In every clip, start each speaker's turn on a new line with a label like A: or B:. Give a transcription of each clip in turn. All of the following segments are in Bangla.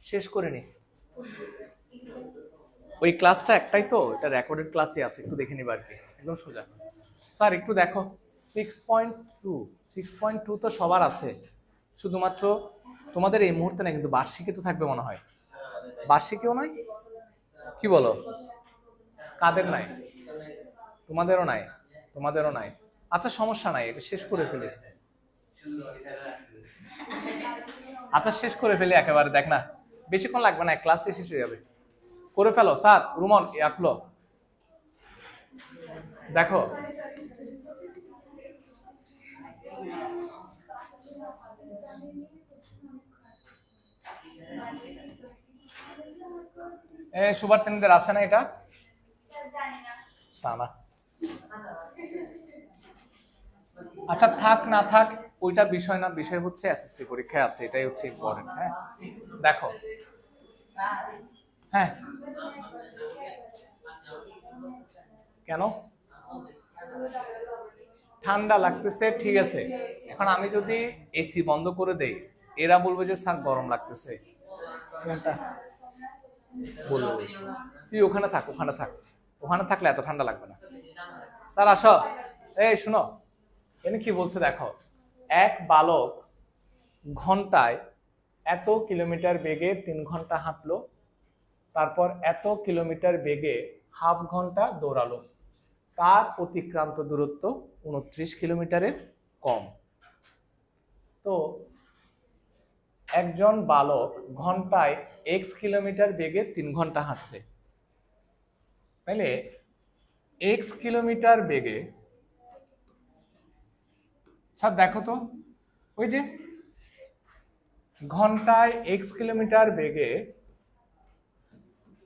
A: শেষ করে নি। ওই ক্লাসটা একটাই তো, এটা রেকর্ডেড ক্লাসই আছে, একটু দেখে নিবা আর কি, একদম সোজা। স্যার একটু দেখো 6.2 তো সবার আছে, শুধুমাত্র তোমাদের এই মুহূর্তে না, কিন্তু বার্ষিকে তো থাকবে মনে হয়। বার্ষিকেও নাই? কি বলো? কাদের নাই? তোমাদেরও নাই? তোমাদেরও নাই? আচ্ছা সমস্যা নাই, এটা শেষ করে ফেলি। আচ্ছা শেষ করে ফেলি একেবারে, দেখ না বেশিক্ষণ লাগবে না, ক্লাস শেষ হয়ে যাবে। করে ফেলো স্যার। রুমন রাখলো, দেখো সুপারটেন্ডেন্ট আছে না এটা? সানা। আচ্ছা থাক না থাক ওইটা বিষয় না, বিষয় হচ্ছে এসএসসি পরীক্ষায় আছে, এটাই হচ্ছে ইম্পর্টেন্ট। হ্যাঁ দেখো, হ্যাঁ কেন ঠান্ডা লাগতেছে? ঠিক আছে, এখন আমি যদি এসি বন্ধ করে দেই, এরা বলবে যে স্যার গরম লাগতেছে, বলবো তুই ওখানে থাক, ওখানে থাক, ওখানে থাকলে এত ঠান্ডা লাগবে না। স্যার আসো, এই শুনো এখানে কি বলছে দেখো, এক বালক ঘন্টায় এত কিলোমিটার বেগে 3 ঘন্টা হাঁটলো, তারপর এত কিলোমিটার বেগে হাফ ঘন্টা দৌড়ালো, তার অতিক্রান্ত দূরত্ব 29 কিলোমিটারের কম। তো একজন বালক ঘন্টায় এক্স কিলোমিটার বেগে 3 ঘন্টা হাঁটছে, তাহলে এক্স কিলোমিটার বেগে, স্যার দেখো তো ওই যে ঘন্টায় এক্স কিলোমিটার বেগে,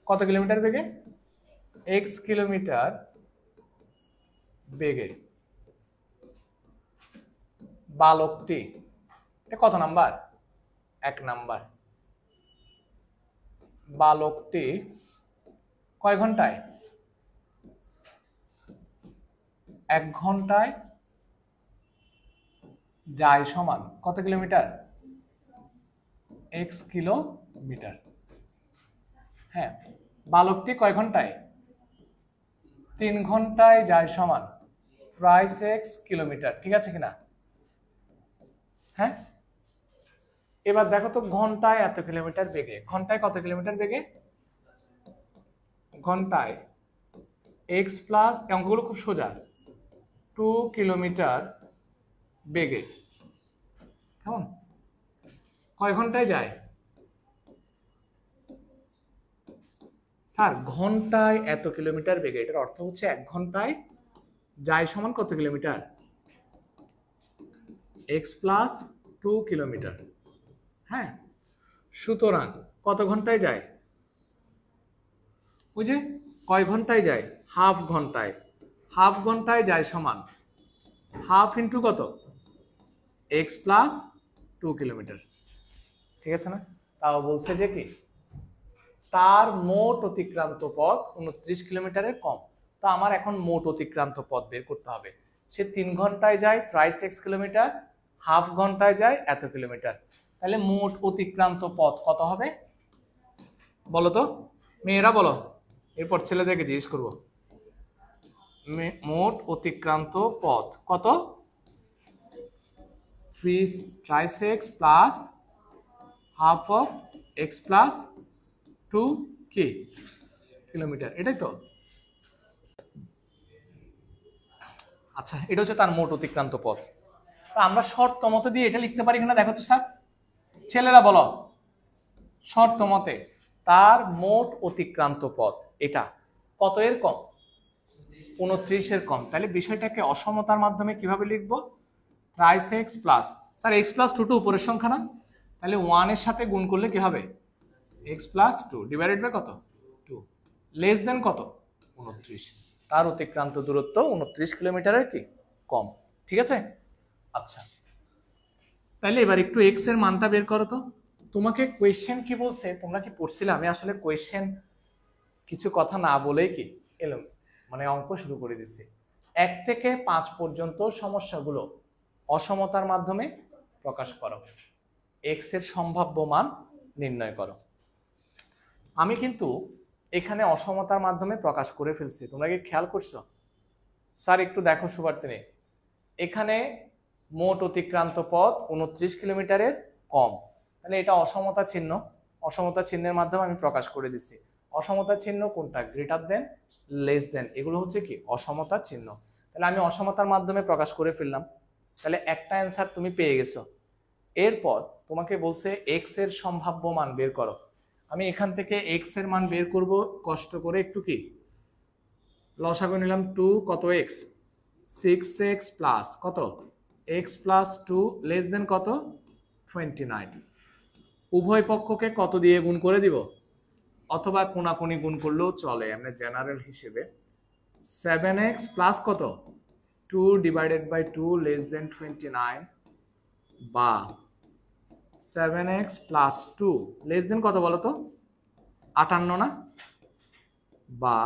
A: কত কিলোমিটার বেগে? এক্স কিলোমিটার বেগে বালকটি, এটা কত নাম্বার? 1 নাম্বার। বালকটি কয় ঘন্টায়? 1 ঘন্টায় যায় সমান কত কিলোমিটার? X kilometre. হ্যাঁ বালকটি কয় ঘন্টায়? 3 ঘন্টায় যায় সমান প্রায় 6 কিলোমিটার, ঠিক আছে কিনা? হ্যাঁ এবার দেখো তো ঘন্টায় এত কিলোমিটার বেগে, ঘন্টায় কত কিলোমিটার বেগে? ঘন্টায় এক্স প্লাস, অঙ্কগুলো খুব সোজা, 2 কিলোমিটার বেগে কেমন কয় ঘন্টায় যায়? স্যার ঘন্টায় এত কিলোমিটার বেগে, এটার অর্থ হচ্ছে 1 ঘন্টায় যায় সমান কত কিলোমিটার? X plus 2 kilometre. হ্যাঁ সুতরাং কত ঘন্টায় যায়? ওই যে কয় ঘন্টায় যায়? হাফ ঘন্টায়। হাফ ঘন্টায় যায় সমান হাফ ইন্টু কত? এক্স প্লাস 2 কিলোমিটার, ঠিক আছে না? তাও বলছে যে কি তার মোট অতিক্রান্ত পথ 29 কিলোমিটারের কম। তো আমার এখন মোট অতিক্রান্ত পথ বের করতে হবে। সে 3 ঘন্টায় যায় 6 কিলোমিটার, হাফ ঘন্টায় যায় এত কিলোমিটার, তাহলে মোট অতিক্রান্ত পথ কত হবে বলো তো? মেয়েরা বলো, এরপর ছেলেদেরকে জিজ্ঞেস করবো। মোট অতিক্রান্ত পথ কত? 3 plus half of x plus 2 কি কিলোমিটার, এটাই তো? আচ্ছা এটা হচ্ছে তার মোট অতিক্রান্ত পথ। তা আমরা শর্ত মতে দিয়ে এটা লিখতে পারি কিনা দেখো তো স্যার, ছেলেরা বলো। শর্ত মতে তার মোট অতিক্রান্ত পথ এটা কত এর কম? 29 এর কম। তাহলে বিষয়টাকে অসমতার মাধ্যমে কিভাবে লিখবো? 3x plus, sir x plus 2 two উপরের সংখ্যা না, তাহলে 1 এর সাথে গুণ করলে কি হবে? x প্লাস 2 ডিভাইডেড বাই কত? 2 লেস দেন কত? 29। তার অতিক্রান্ত দূরত্ব 29 কিলোমিটারের কি কম, ঠিক আছে? আচ্ছা তাহলে এবার একটু x এর মানটা বের করো তো। তোমাকে কোয়েশ্চেন কি বলছে তোমরা কি পড়ছিলে? আমি আসলে কোয়েশ্চেন কিছু কথা না বলেই কি এলাম, মানে অঙ্ক শুরু করে দিচ্ছি। 1 থেকে 5 পর্যন্ত সমস্যাগুলো অসমতার মাধ্যমে প্রকাশ করো, x এর সম্ভাব্য মান নির্ণয় করো। আমি কিন্তু এখানে অসমতার মাধ্যমে প্রকাশ করে ফেলছি, তোমরা কি খেয়াল করছো? স্যার একটু দেখো সুভার্তিনী, এখানে মোট অতিক্রান্ত পথ 29 কিলোমিটারের কম, তাহলে এটা অসমতা চিহ্ন। অসমতা চিহ্নের মাধ্যমে আমি প্রকাশ করে দিচ্ছি। অসমতা চিহ্ন কোনটা? গ্রেটার দেন, লেস দেন, এগুলো হচ্ছে কি অসমতা চিহ্ন। তাহলে আমি অসমতার মাধ্যমে প্রকাশ করে ফেললাম, তাহলে একটা অ্যান্সার তুমি পেয়ে গেছো। এরপর তোমাকে বলছে এক্স এর সম্ভাব্য মান বের করো। আমি এখান থেকে এক্স এর মান বের করব, কষ্ট করে একটু কি লসাগু নিলাম। 2 কত এক্স? 6x প্লাস কত x প্লাস 2 লেস দেন কত? 29। উভয় পক্ষকে কত দিয়ে গুণ করে দিব, অথবা কোনাকুনি গুণ করলেও চলে, আমরা জেনারেল হিসেবে 7x প্লাস কত 2 ডিভাইডেড বাই 2 লেস দেন 29, বা 7x প্লাস 2 লেস দেন কত বলো তো? 58 না? বা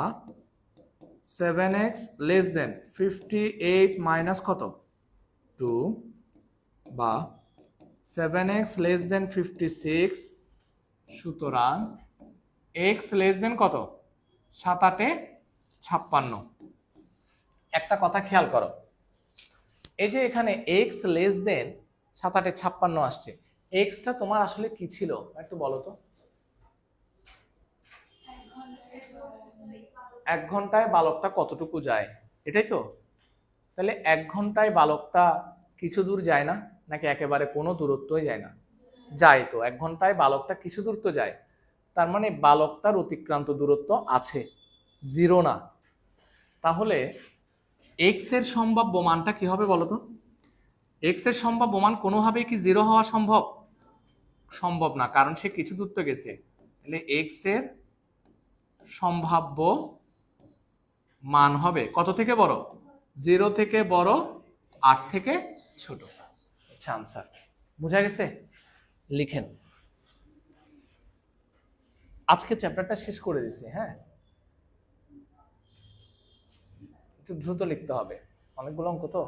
A: 7x লেস দেন 58 মাইনাস কত 2, বা 7x লেস দেন 56। সুতরাং x লেস দেন কত? 7 8 56। একটা কথা খেয়াল করো, এই যে এখানে x লেস দেন 7 8 56 আসছে, x টা তোমার আসলে কি ছিল একটু বলো তো? 1 ঘন্টায় বালকটা কতটুকু যায়, এটাই তো। তাহলে 1 ঘন্টায় বালকটা কিছু দূর যায় না, নাকি একেবারে কোনো দূরত্বই যায় না? যায় তো। 1 ঘন্টায় বালকটা কিছু দূর তো যায়, তার মানে বালকটার অতিক্রান্ত দূরত্ব আছে, জিরো না। তাহলে এক্স এর সম্ভাব্য মানটা কি হবে বলতো? এক্স এর সম্ভাব্য মান কোনোভাবেই কি জিরো হওয়া সম্ভব? সম্ভব না, কারণ সে কিছু দূর তো গেছে। তাহলে এক্স এর সম্ভাব্য মান হবে কত থেকে বড়? 0 থেকে বড়, 8 থেকে ছোট। আচ্ছা, আনসার বুঝা গেছে? লিখেন। আজকে চ্যাপ্টারটা শেষ করে দিছি। হ্যাঁ, একটু দ্রুত লিখতে হবে, অনেকগুলো অঙ্ক তো।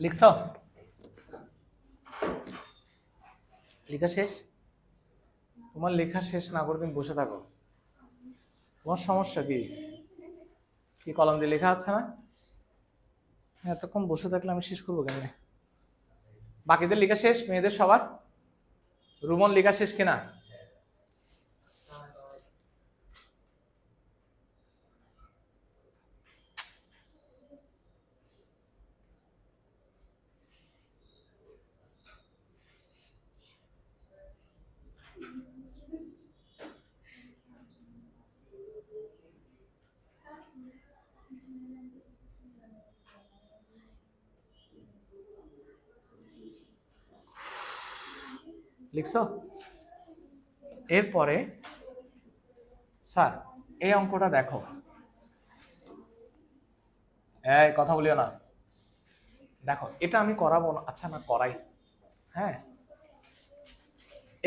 A: লিখছ? লেখা শেষ? তোমার লেখা শেষ না করে তুমি বসে থাকো, তোমার সমস্যা কি? কি কলম দিয়ে লেখা আছে না? এতক্ষণ বসে থাকলে আমি শেষ করবো কেন? বাকিদের লেখা শেষ? মেয়েদের সবার? রুমন লেখা শেষ কিনা? লিখছ? এরপরে স্যার এই অঙ্কটা দেখো, এই কথা বলিও না, দেখো এটা আমি করাবো না, আচ্ছা না করাই। হ্যাঁ,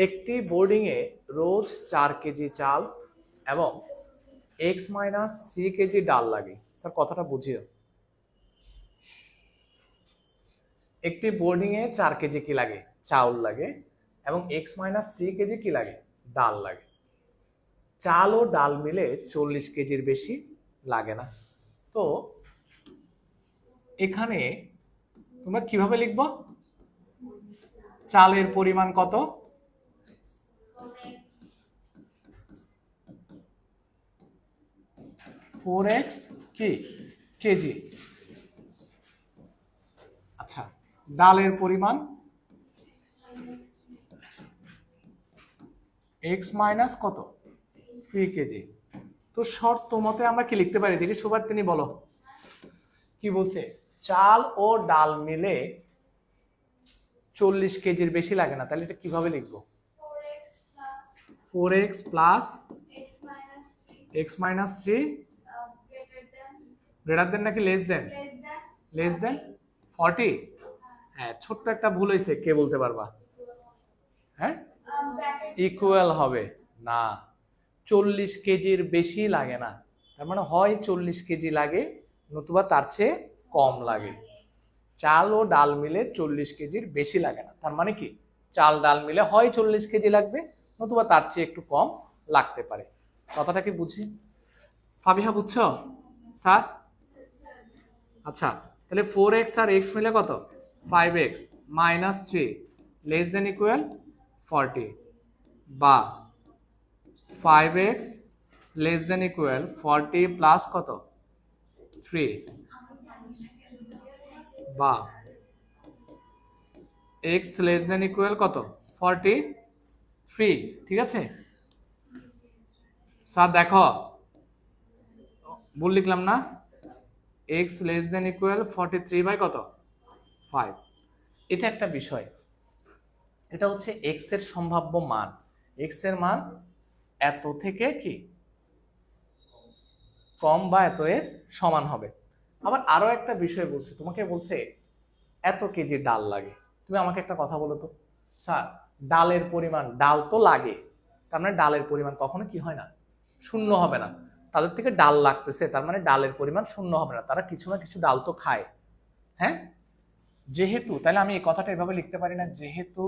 A: একটি বোর্ডিং এ রোজ 4 কেজি চাল এবং x-3 কেজি ডাল লাগে। স্যার কথাটা বুঝিও। একটি বোর্ডিং এ 4 কেজি কি লাগে? চাউল লাগে, এবং x-3 কেজি কি লাগে? ডাল লাগে। চাল ও ডাল মিলে 40 কেজির বেশি লাগে না। তো এখানে তোমরা কিভাবে লিখবো? চালের পরিমাণ কত? 4x কি কেজি। আচ্ছা, ডালের পরিমাণ x মাইনাস কত? 3 কেজি। তো শর্ত মতে আমরা কি লিখতে পারি? দেখি সুভার তিনি বলো কি বলছে। চাল ও ডাল মিলে 40 কেজির বেশি লাগে না, তাহলে এটা কিভাবে লিখবো? 4x plus x minus 3 greater than নাকি লেস দেন? Less than 40। হ্যাঁ, ছোট্ট একটা ভুল হয়েছে, কে বলতে পারবা? হ্যাঁ, ইকুয়াল হবে না, 40 কেজির বেশি লাগে না। তার মানে হয় 40 কেজি লাগে, নতুবা তার চেয়ে কম লাগে। চাল ও ডাল মিলে 40 কেজির বেশি লাগে না, তার মানে কি চাল ডাল মিলে হয় 40 কেজি লাগবে, নতুবা তার চেয়ে একটু কম লাগতে পারে। কথাটা কি বুঝি? ফাবিহা বুঝছো? স্যার আচ্ছা, তাহলে 4x আর x মিলে কত? 5x minus 3 less than equal 40, বা 5x less than equal 40 plus কত? 3, বা x লেস দেন ইকুয়াল কত? 43। ঠিক আছে স্যার, দেখো ভুল লিখলাম না? x less than equal 43 by কত? 5। এটা একটা বিষয়, এটা হচ্ছে x এর সম্ভাব্য মান। x এর মান এত থেকে কি কম বা এত এর সমান হবে। আবার আরো একটা বিষয় বলছে, তোমাকে বলছে এত কেজি ডাল লাগে। তুমি আমাকে একটা কথা বলো তো, স্যার ডালের পরিমাণ, ডাল তো লাগে, তার মানে ডালের পরিমাণ কখনো কি হয় না? শূন্য হবে না। তাদের থেকে ডাল লাগতেছে, তার মানে ডালের পরিমাণ শূন্য হবে না, তারা কিছু না কিছু ডাল তো খায়। হ্যাঁ, যেহেতু, তাহলে আমি এই কথাটা এভাবে লিখতে পারি না, যেহেতু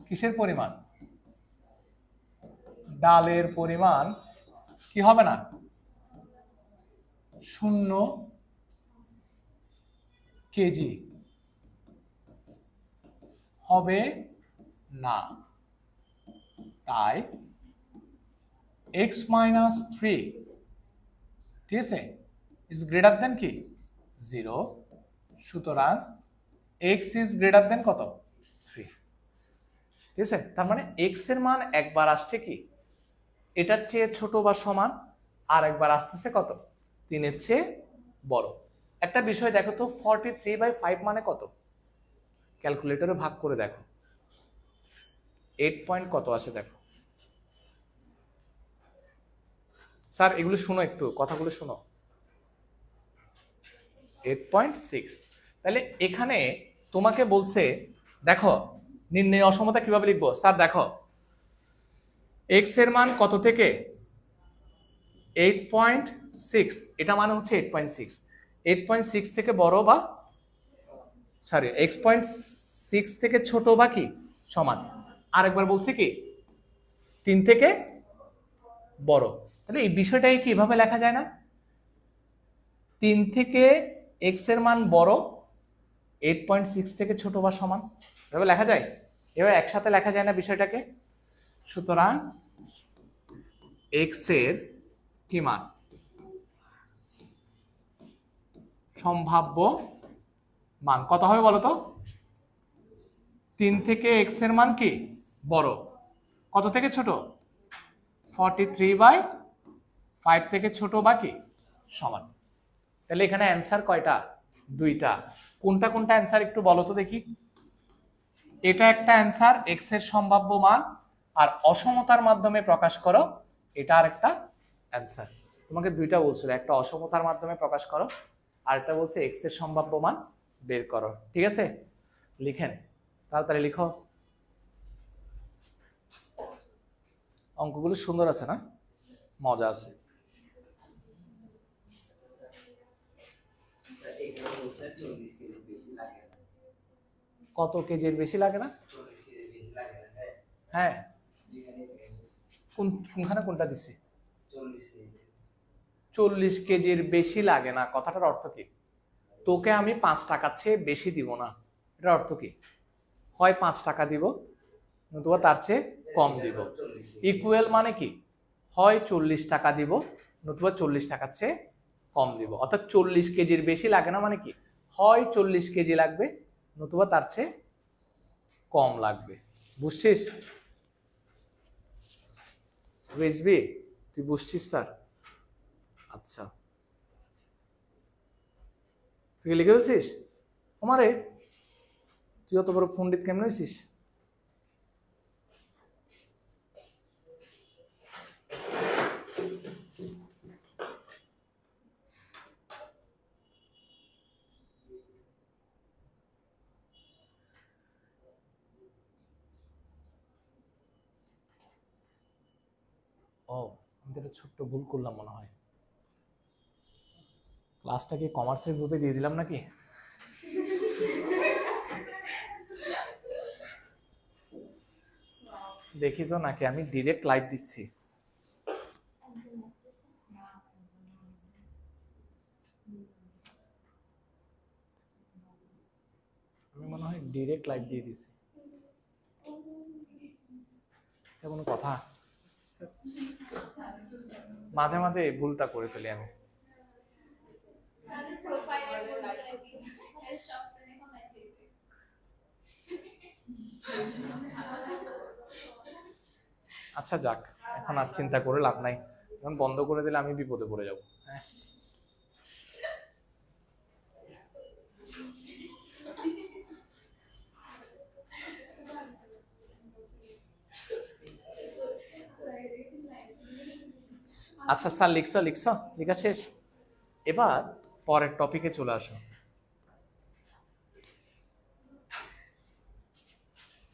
A: কিসের পরিমাণ? ডালের পরিমাণ কি হবে না? শূন্য কেজি হবে না, তাই x মাইনাস 3, ঠিক আছে, ইজ গ্রেটার দেন কি 0। সুতরাং x ইজ গ্রেটার দেন কত? 3। ঠিক আছে, তার মানে x এর মান একবার আসছে কি এটার চেয়ে ছোট বা সমান, আর একবার আসতেছে কত? 3 এর চেয়ে বড়। একটা বিষয় দেখো তো, 43/5 মানে কত? ক্যালকুলেটরে ভাগ করে দেখো, 8 পয়েন্ট কত আসে দেখো। স্যার এগুলো শুনো, একটু কথাগুলো শুনো। 8.6। তাহলে এখানে তোমাকে বলছে, দেখো নির্ণয় অসমতা কিভাবে লিখবো? স্যার দেখো, x এর মান কত থেকে? 8.6, এটা মানে হচ্ছে 8.6। 8.6 থেকে বড় বা সরি x.6 থেকে ছোট বা কি সমান, আরেকবার বলছি কি 3 থেকে বড়। তাহলে এই বিষয়টাকে কিভাবে লেখা যায় না, 3 থেকে x এর মান বড়, 8.6 থেকে ছোট বা সমান, এভাবে লেখা যায়। এবার একসাথে লেখা যায় না বিষয়টাকে। সুতরাং x এর কি মান, সম্ভাব্য মান কত হবে বলো তো? 3 থেকে x এর মান কি বড়, কত থেকে ছোট? 43/5 থেকে ছোট বা কি সমান। তাহলে এখানে অ্যান্সার কয়টা? দুইটা। কোনটা কোনটা অ্যান্সার একটু বলো তো দেখি। এটা একটা অ্যান্সার, x এর সম্ভাব্য মান আর অসমতার মাধ্যমে প্রকাশ করো, এটা আরেকটা অ্যান্সার। তোমাকে দুইটা বলছিল, একটা অসমতার মাধ্যমে প্রকাশ করো, আরেকটা বলছে x এর সম্ভাব্য মান বের করো। ঠিক আছে, লিখেন, তাড়াতাড়ি লিখো। অঙ্কগুলো সুন্দর আছে না, মজা আছে। কত কেজির বেশি লাগে না? হ্যাঁ, কোনখানে কোনটা দিছি? 40 কেজির বেশি লাগে না, কথাটার অর্থ কি? তোকে আমি 5 টাকার চেয়ে বেশি দিব না, এটার অর্থ কি? হয় 5 টাকা দিব নতুবা তার চেয়ে কম দিব। ইকুয়াল মানে কি? হয় 40 টাকা দিব নতুবা 40 টাকার চেয়ে কম দিব। অর্থাৎ 40 কেজির বেশি লাগে না মানে কি? হয় 40 কেজি লাগবে নতুবা তার চেয়ে কম লাগবে। বুঝছিস রিজবি? তুই বুঝছিস স্যার? আচ্ছা, তুই লিখে বলছিস আমারে? তুই অত বড় পণ্ডিত কেমন হয়েছিস? ও, আমি তো একটা ছোট্ট ভুল করলাম মনে হয়। ক্লাসটা কি কমার্সের গ্রুপে দিয়ে দিলাম নাকি? দেখি তো, নাকি আমি ডিরেক্ট লাইভ দিচ্ছি? আমি মনে হয় ডিরেক্ট লাইভ দিয়ে দিছি। এটা কোনো কথা? মাঝে মাঝে এই ভুলটা করে ফেলি আমি। আচ্ছা যাক, এখন আর চিন্তা করে লাভ নাই, এখন বন্ধ করে দিলে আমি বিপদে পড়ে যাব। হ্যাঁ, আচ্ছা স্যার, লিখছো লিখছো, লেখা শেষ? এবার পরের টপিকে চলে আসো।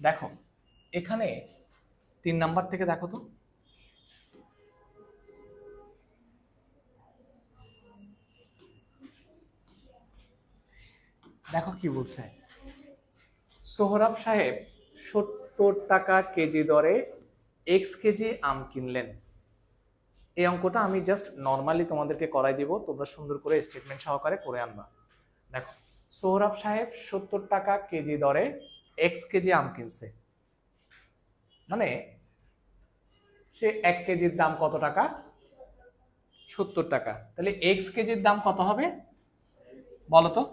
A: দেখো এখানে 3 নাম্বার থেকে দেখো তো, দেখো কি বলছে। সোহরাব সাহেব 70 টাকা কেজি দরে x কেজি আম কিনলেন। এই অঙ্কটা আমি জাস্ট নর্মালি তোমাদেরকে করাই দিব, তোমরা সুন্দর করে স্টেটমেন্ট সহকারে করে আনবা। দেখো, সোহরাব সাহেব 70 টাকা কেজি দরে x কেজি আম কিনছে, মানে সে 1 কেজির দাম কত টাকা? 70 টাকা। তাহলে x কেজির দাম কত হবে বলো তো,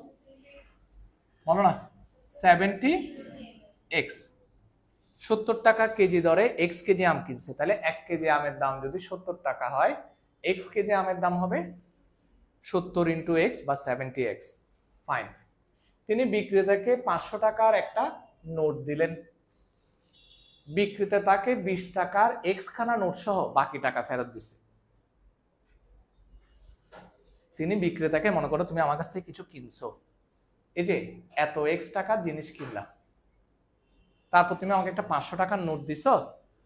A: বলো না? 70x। 70 টাকা কেজি দরে x কেজি আম কিনছে, তাহলে 1 কেজি আমের দাম যদি 70 টাকা হয়, x কেজি আমের দাম হবে 70 × x বা 70x। ফাইন। তিনি বিক্রেতাকে 500 টাকার একটা নোট দিলেন। বিক্রেতা তাকে 20 টাকার x খানা নোট সহ বাকি টাকা ফেরত দিচ্ছে। তিনি বিক্রেতাকে, মনে করো তুমি আমার কাছ থেকে কিছু কিনছো, এই যে এত x টাকার জিনিস কিনলাম, তারপর তুমি আমাকে একটা 500 টাকার নোট দিছো,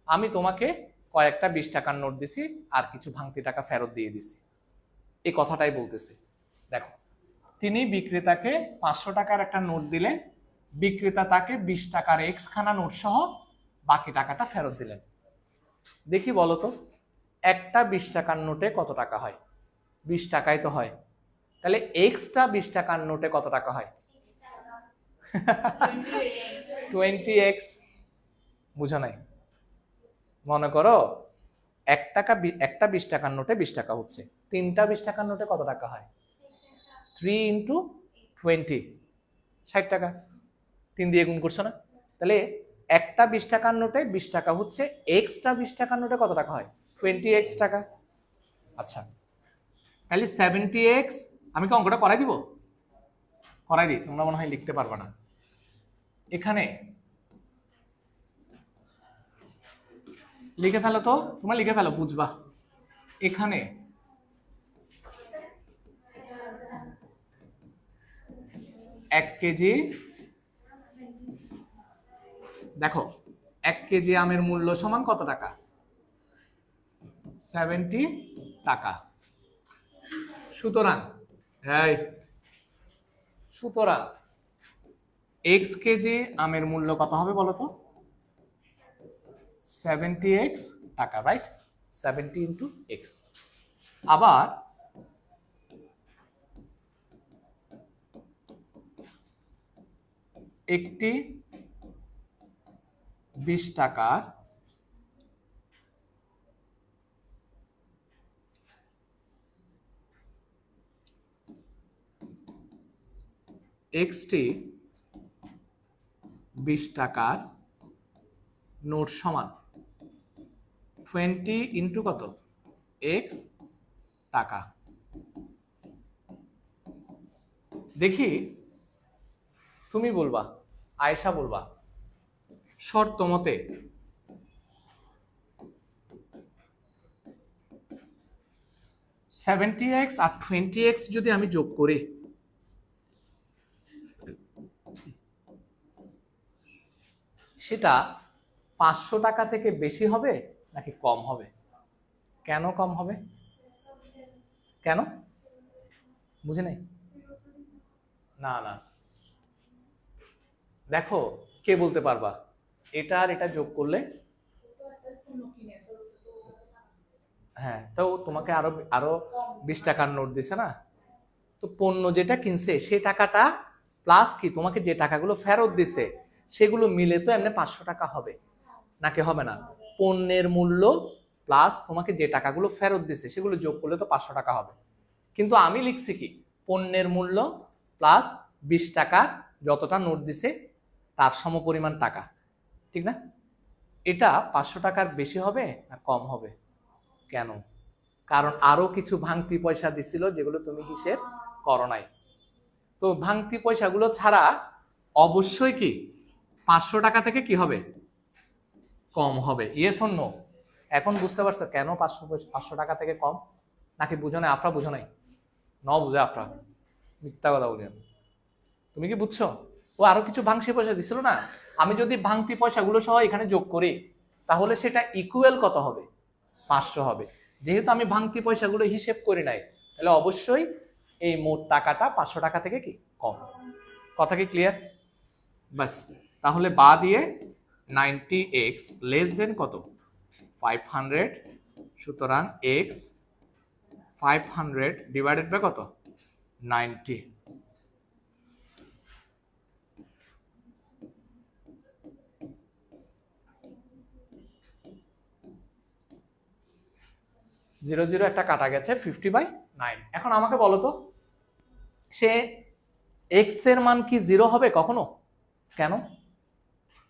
A: আমি তোমাকে কয়েকটা 20 টাকার নোট দিছি আর কিছু ভাঙতি টাকা ফেরত দিয়ে দিছি। এই কথাটাই বলতেছে। দেখো তিনি বিক্রেতাকে 500 টাকার একটা নোট দিলে বিক্রেতা তাকে 20 টাকার এক্স খানা নোট সহ বাকি টাকাটা ফেরত দিলেন। দেখি বলো তো, একটা 20 টাকার নোটে কত টাকা হয়? 20 টাকাই তো হয়। তাহলে এক্সটা 20 টাকার নোটে কত টাকা হয়? 20x। বুঝো নাই? মনে করো একটা 20 টাকার নোটে 20 টাকা হচ্ছে, তিনটা 20 টাকার নোটে কত টাকা হয়? 3 × 20, 60 টাকা। 3 দিয়ে গুণ করছো না? তাহলে একটা 20 টাকার নোটে 20 টাকা হচ্ছে, এক্সটা 20 টাকার নোটে কত টাকা হয়? 20x টাকা। আচ্ছা, তাহলে 70x, আমি কি অঙ্কটা করাই দিব? করাই দিই, তোমরা মনে হয় লিখতে পারবে না। এখানে লিখে ফেলো তো, তোমরা লিখে ফেলো, বুঝবা। এখানে 1 কেজি, দেখো 1 কেজি আমের মূল্য সমান কত টাকা? 70 টাকা। সুতরাং x কেজি আমের মূল্য কত হবে বলো তো? 70x টাকা, রাইট? 70 × x। আবার একটি 20 টাকার এক্সটি 20 টাকার নোট সমান 20 × কত? x টাকা। দেখি তুমি বলবা, আয়েশা বলবা, শর্ত মতে $70x আর $20x যদি আমি যোগ করি, সেটা 500 টাকা থেকে বেশি হবে নাকি কম হবে? কেন কম হবে? কেন? বুঝে নাই? না না, দেখো কে বলতে পারবা এটা আর এটা যোগ করলে? হ্যাঁ, তো তোমাকে আরো আরো 20 টাকার নোট দিছে না, তো পণ্য যেটা কিনছে সে টাকাটা প্লাস কি তোমাকে যে টাকাগুলো ফেরত দিছে সেগুলো মিলে তো এমনি 500 টাকা হবে নাকি হবে না? পণ্যের মূল্য প্লাস তোমাকে যে টাকাগুলো ফেরত দিছে সেগুলো যোগ করলে তো 500 টাকা হবে। কিন্তু আমি লিখছি কি, পণ্যের মূল্য প্লাস 20 টাকা যতটা নোট দিছে তার সমপরিমাণ টাকা, ঠিক না? এটা 500 টাকার বেশি হবে না কম হবে? কেন? কারণ আরো কিছু ভাঙতি পয়সা দিছিল যেগুলো তুমি হিসেব করো নাই। তো ভাঙতি পয়সাগুলো ছাড়া অবশ্যই কি 500 টাকা থেকে কি হবে? কম হবে। Yes or no? এখন বুঝতে পারছো কেন 500 টাকা থেকে কম? নাকি বুঝো নাই? আফরা বুঝো নাই? ন বুঝে আফরা মিথ্যা কথা বলি। তুমি কি বুঝছো? ও আরো কিছু ভাঙতি পয়সা দিছিল না, আমি যদি ভাঙতি পয়সাগুলো সহ এখানে যোগ করি তাহলে সেটা ইকুয়াল কত হবে? 500 হবে। যেহেতু আমি ভাঙতি পয়সাগুলো হিসেব করি নাই, তাহলে অবশ্যই এই মোট টাকাটা 500 টাকা থেকে কি কম। কথা কি ক্লিয়ার? বাস, তাহলে বা দিয়ে 90x লেস দেন কত? 500। সুতরাং x 500 ডিভাইডেড বাই কত? 90। জিরো জিরো একটা কাটা গেছে, 50/9। এখন আমাকে বলো তো, সে এক্স এর মান কি 0 হবে কখনো? কেন?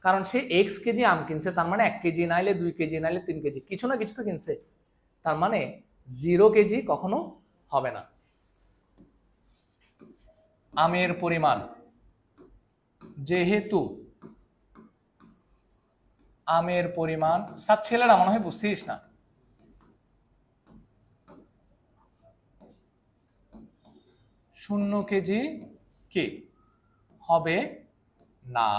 A: কারণ সে x কেজি আম কিনছে, তার মানে 1 কেজি নাইলে 2 কেজি নাইলে 3 কেজি কিছু না কিছু তো কিনছে, তার মানে 0 কেজি কখনো হবে না। আমের পরিমাণ, যেহেতু আমের পরিমাণ, সাত ছেলেরা মনে হয় বুঝতেইস না, 0 কেজি কি হবে না,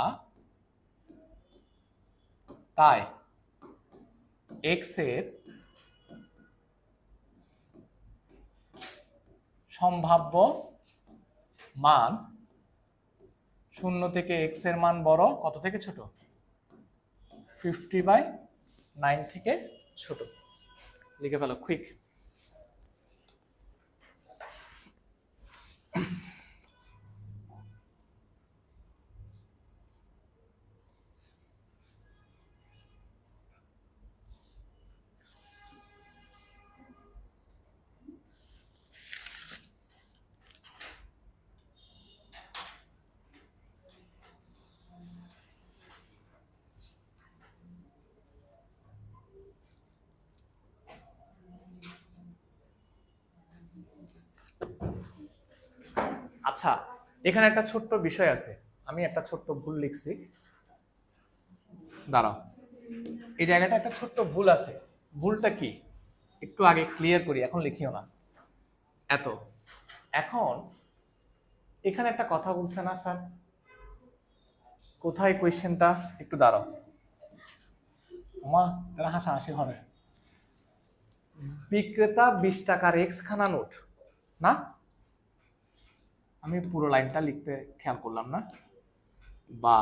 A: তাই এক্স এর সম্ভাব্য মান 0 থেকে x এর মান বড় কত থেকে ছোট? 50/9 থেকে ছোট। লিখে ফেলো কুইক। আচ্ছা, এখানে একটা ছোট্ট বিষয় আছে, আমি একটা ছোট্ট ভুল লিখছি, দাঁড়াও। এই জায়গাটা একটা ছোট্ট ভুল আছে। ভুলটা কি একটু আগে ক্লিয়ার করি, এখন লিখিও না এত। এখন এখানে একটা কথা বলছে না স্যার, কোথায় কোয়েশ্চেনটা? একটু দাঁড়াও মা, তারা হাসাহাসি হবে। বিক্রেতা 20 টাকার এক্স খানা নোট, না? আমি পুরো লাইনটা লিখতে খেয়াল করলাম না। বা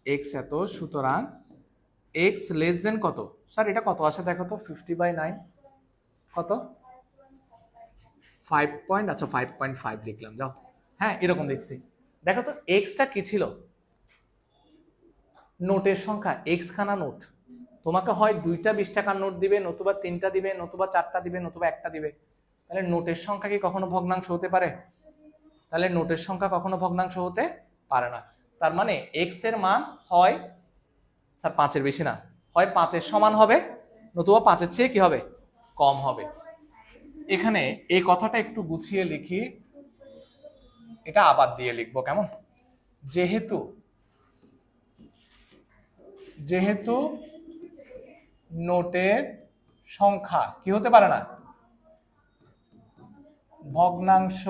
A: এক্স এত, সুতরাং এক্স লেস দেন কত? স্যার এটা কত আসে দেখো তো, 50/9 কত? 5 পয়েন্ট, আচ্ছা 5.5 লিখলাম, যাও। হ্যাঁ এরকম দেখছি। দেখো তো এক্সটা কি ছিল? নোটের সংখ্যা, এক্স খানা নোট। তোমাকে হয় 2টা 20 টাকার নোট দিবে, নতুবা 3টা দিবে, নতুবা 4টা দিবে, নতুবা 1টা দিবে। তাহলে নোটের সংখ্যা কি কখনো ভগ্নাংশ হতে পারে? তাহলে নোটের সংখ্যা কখনো ভগ্নাংশ হতে পারে না। তার মানে এক্স এর মান হয় স্যার 5-এর বেশি না, হয় 5-এর সমান হবে, নতুবা 5-এর চেয়ে কি হবে? কম হবে। এখানে এই কথাটা একটু গুছিয়ে লিখি, এটা আবার দিয়ে লিখবো কেমন? যেহেতু যেহেতু নোটের সংখ্যা কি হতে পারে না? ভগ্নাংশ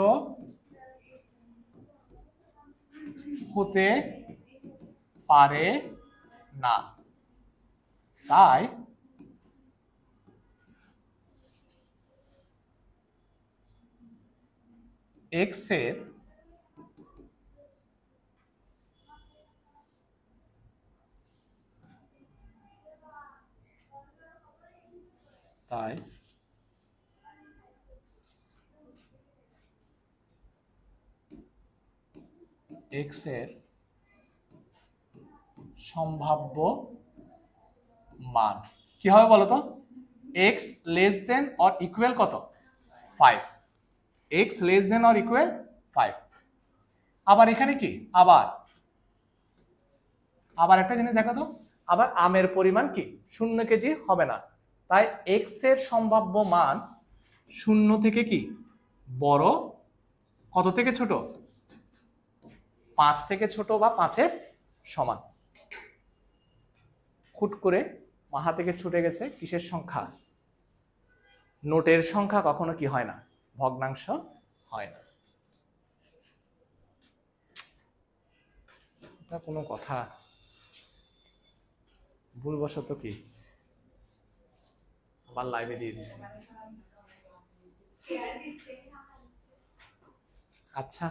A: হতে পারে না, তাই এক্স এর তাই এক্স এর সম্ভাব্য মান কি হবে বলতো? X less than or equal কত? 5। X less than or equal 5। আবার এখানে কি, আবার একটা জিনিস দেখো তো, আবার আমের পরিমাণ কি 0 কেজি হবে না, তাই এক্স এর সম্ভাব্য মান 0 থেকে কি বড়, কত থেকে ছোট? 5 থেকে ছোট বা 5-এর সমান। খুট করে মাথা থেকে ছুটে গেছে কিসের সংখ্যা? নোটের সংখ্যা কখনো কি হয় না? ভগ্নাংশ হয় না। এটা কোনো কথা? ভুলবশত কি আবার লাইভে দিয়ে দিছি। আচ্ছা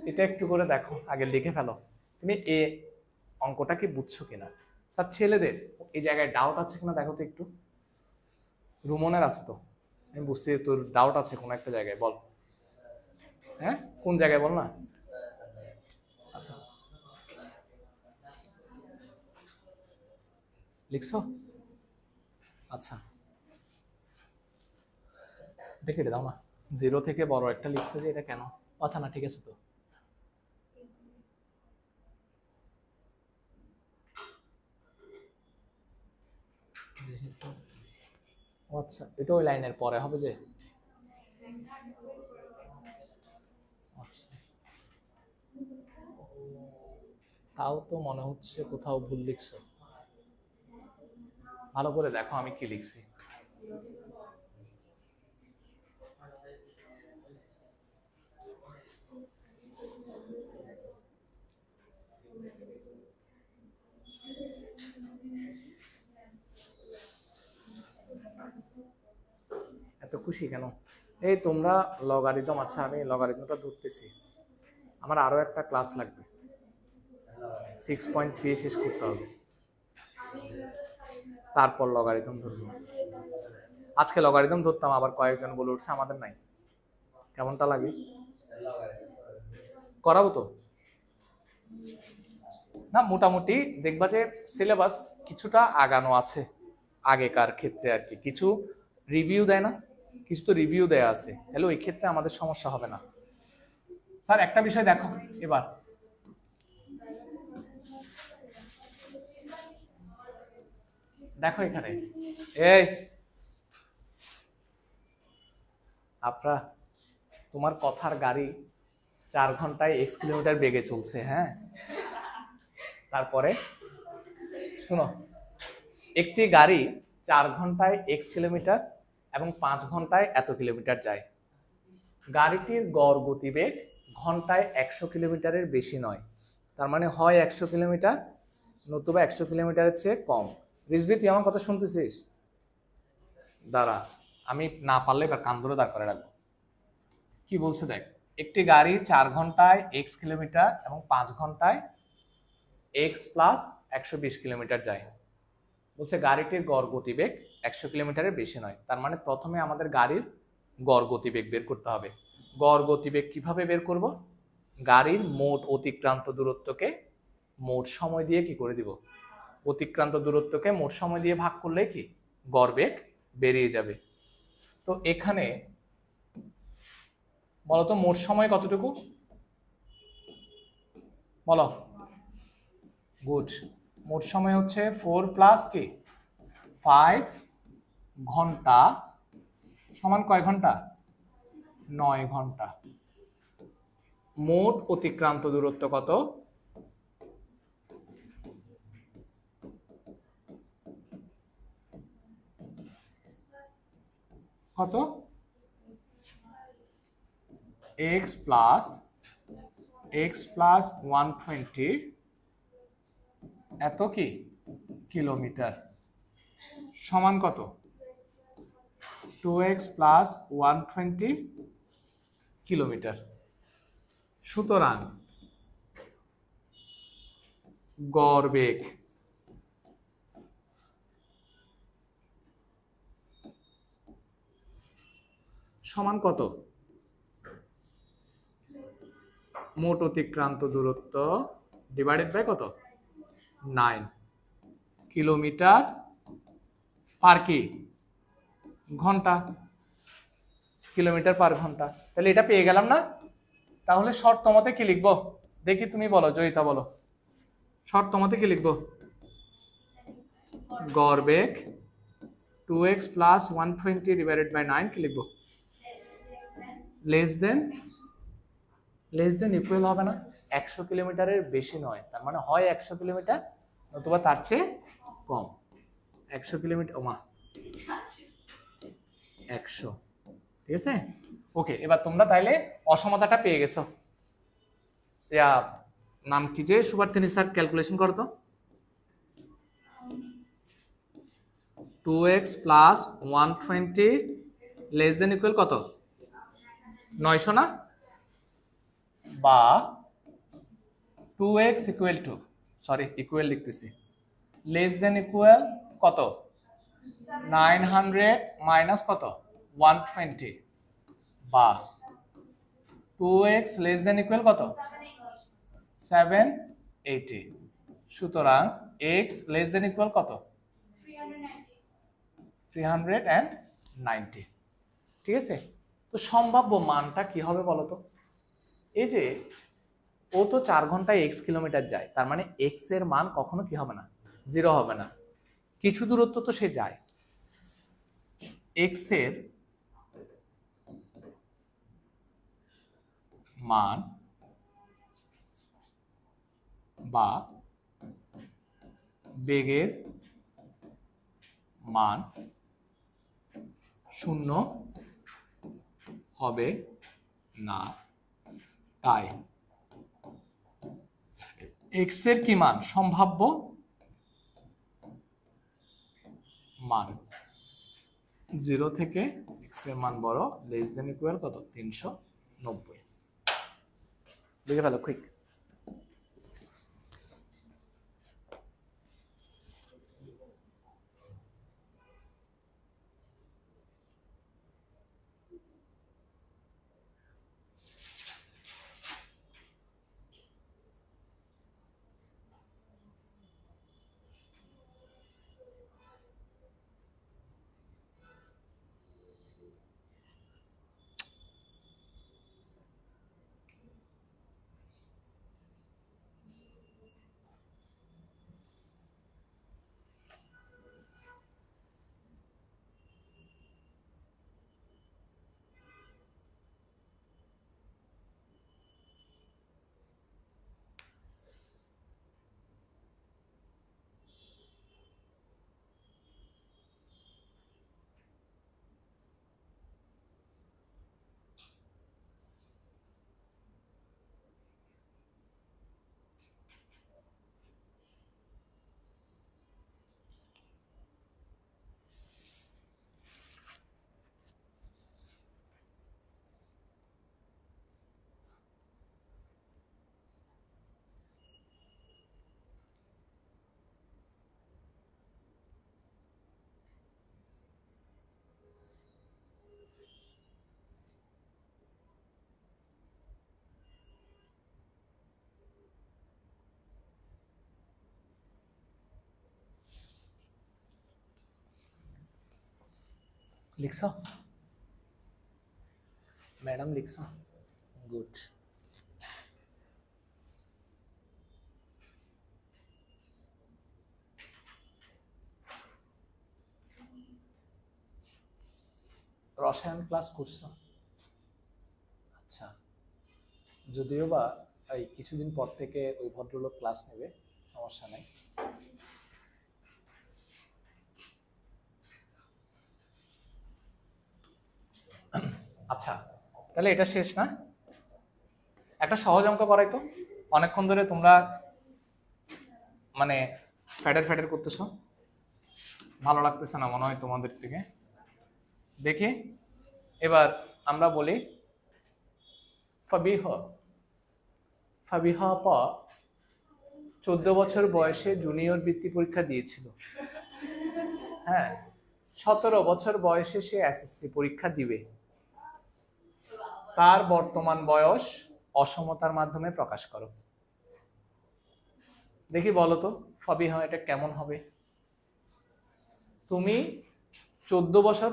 A: এটা একটু করে দেখো, আগে লিখে ফেলো তুমি এ অঙ্কটা কি বুঝছো কিনা। স্যার ছেলেদের এই জায়গায় ডাউট আছে কিনা দেখো তো একটু। রুমনের আছে তো, আমি বুঝছি তোর ডাউট আছে কোন একটা জায়গায়, বল। হ্যাঁ কোন জায়গায় বল না। আচ্ছা লিখছো? আচ্ছা এটা কেটে দাও না, 0 থেকে বড় একটা লিখছো যে, এটা কেন? আচ্ছা না ঠিক আছে তো। আচ্ছা এটা ওই লাইনের পরে হবে যে, আচ্ছা তাও তো মনে হচ্ছে কোথাও ভুল লিখছো, ভালো করে দেখো আমি কি লিখছি। এত খুশি কেন? এই তোমরা লগারিদম, আচ্ছা আমি লগারিদমটা ধরতেছি, আমার আরো একটা ক্লাস লাগবে, 6.3 শেষ করতে হবে, তারপর লগারিদম ধরবো। আজকে লগারিদম ধরতাম, আবার কয়েকজন বলে উঠছে আমাদের নাই। কেমনটা লাগে? করাবো তো না, মোটামুটি দেখবা যে সিলেবাস কিছুটা আগানো আছে আগেকার ক্ষেত্রে আর কি, কিছু রিভিউ দেয় না, কিছু তো রিভিউ দেয়া আছে, তাহলে ওই ক্ষেত্রে আমাদের সমস্যা হবে না। স্যার একটা বিষয় দেখো এবার, দেখো এখানে এই আপনারা, তোমার কথার গাড়ি 4 ঘন্টায় x কিলোমিটার বেগে চলছে, হ্যাঁ, তারপরে শুনো, একটি গাড়ি 4 ঘন্টায় x কিলোমিটার এবং 5 ঘন্টায় এত কিলোমিটার যায়। গাড়িটির গড় গতিবেগ ঘন্টায় 100 কিলোমিটারের বেশি নয়, তার মানে হয় 100 কিলোমিটার নতুবা 100 কিলোমিটারের চেয়ে কম। রিজভি তুই আমার কথা শুনতেছিস? দাঁড়া, আমি না পারলে এবার কান ধরে দাঁড় করে রাখবো। কি বলছে দেখ, একটি গাড়ি 4 ঘন্টায় x কিলোমিটার এবং 5 ঘন্টায় x প্লাস 120 কিলোমিটার যায়। বলছে গাড়িটির গড় গতিবেগ 100 কিলোমিটারের বেশি নয়, তার মানে প্রথমে আমাদের গাড়ির গড় গতিবেগ বের করতে হবে। গড় গতিবেগ কিভাবে বের করব? গাড়ির মোট অতিক্রান্ত দূরত্বকে মোট সময় দিয়ে কি করে দিব, অতিক্রান্ত দূরত্বকে মোট সময় দিয়ে ভাগ করলে কি গড় বেগ বেরিয়ে যাবে। তো এখানে বলতো মোট সময় কতটুকু বলো? গুড, মোট সময় হচ্ছে 4 প্লাস কি 5 ঘন্টা সমান কয় ঘন্টা? 9 ঘন্টা। মোট অতিক্রান্ত দূরত্ব কত? কত? x প্লাস 120 এত কি কিলোমিটার সমান কত? 2x plus 120 kilometre. সুতরাং গড় বেগ সমান কত? মোট অতিক্রান্ত দূরত্ব ডিভাইডেড বাই কত? 9 কিলোমিটার পার কি ঘন্টা, কিলোমিটার পার ঘন্টা। তাহলে এটা পেয়ে গেলাম না? তাহলে শর্ত মতে কি লিখবো দেখি, তুমি বলো জয়িতা, বলো শর্ত মতে কি লিখবো? গড় বেগ 2x প্লাস 120 ডিভাইডেড বাই 9 কি লিখবো? লেস দেন ইকুয়াল হবে না, 100 কিলোমিটারের বেশি নয়, তার মানে হয় 100 কিলোমিটার নতুবা তার চেয়ে কম। 100 কিলোমিটার, ওমা 100, ঠিক আছে। ওকে, এবার তোমরা তাইলে অসমতাটা পেয়ে গেছো। নাম কি যে সুভার্তিনী স্যার, ক্যালকুলেশন করো তো। 2x plus 120 less than equal কত? 900 না? বা 2x equal to, sorry equal লিখতেছি, লেস দেন ইকুয়াল কত? 900 মাইনাস কত? 120 বা 2x লেস দেন ইকুয়াল কত? 780। সুতরাং x লেস দেন ইকুয়াল কত? 390। ঠিক আছে, তো সম্ভাব্য মানটা কি হবে বলো তো? এই যে ও তো 4 ঘন্টায় x কিলোমিটার যায়, তার মানে x এর মান কখনো কি হবে না? 0 হবে না। কিছু দূরত্ব তো সে যায়, x এর মান বা বেগের মান 0 হবে না, তাই x এর কি মান? সম্ভাব্য মান 0 থেকে এক্স এর মান বড়, লেস দেন ইকুয়াল কত 390। লিখে ফেলো কুইক। লিখছো ম্যাডাম? লিখছো? গুড। রসায়ন ক্লাস করছো? আচ্ছা, যদিও বা এই কিছুদিন পর থেকে ওই ভদ্রলোক ক্লাস নেবে, সমস্যা নাই। আচ্ছা, তাহলে এটা শেষ না? একটা সহজ অঙ্ক করাই তো। অনেকক্ষণ ধরে তোমরা মানে ফ্যাডের ফ্যাডের করতেছো, ভালো লাগতেছে না মনে হয় তোমাদের থেকে। দেখি এবার আমরা বলি ফাবিহ। ফাবিহা 14 বছর বয়সে জুনিয়র বৃত্তি পরীক্ষা দিয়েছিল। হ্যাঁ, 17 বছর বয়সে সে এসএসসি পরীক্ষা দিবে। তার বর্তমান বয়স অসমতার মাধ্যমে প্রকাশ করো। দেখি বলো তো ফাবিহা এটা কেমন হবে? তুমি 14 বছর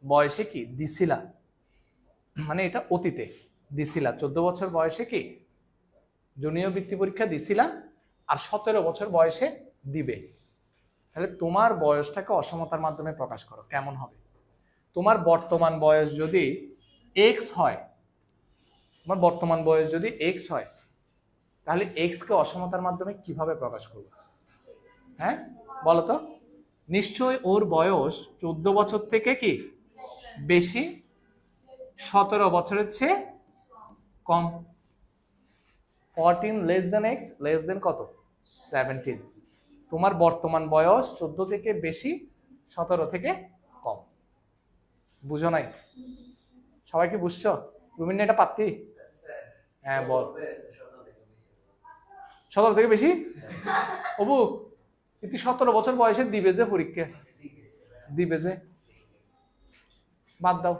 A: বয়সে কি দিছিলা, মানে এটা অতীতে দিছিলা, 14 বছর বয়সে কি জুনিয়র বৃত্তি পরীক্ষা দিছিলা, আর 17 বছর বয়সে দিবে। তাহলে তোমার বয়সটাকে অসমতার মাধ্যমে প্রকাশ করো, কেমন হবে? তোমার বর্তমান বয়স যদি এক্স হয়, তোমার বর্তমান বয়স যদি এক্স হয়, তাহলে এক্স কে অসমতার মাধ্যমে কিভাবে প্রকাশ করবে? হ্যাঁ বলো তো। নিশ্চয় ওর বয়স 14 বছর থেকে কি বেশি, 17 বছরের চেয়ে কম। 14 less than x less than কত 17। তোমার বর্তমান বয়স 14 থেকে বেশি, 17 থেকে কম। বুঝো নাই? সবাই কি বুঝছো? রুমিন এটা পাত্তি? হ্যাঁ বল। 17 থেকে বেশি? অবু তুই 17 বছর বয়সে দিবে যে পরীক্ষা, দিবে যে, বাদ দাও।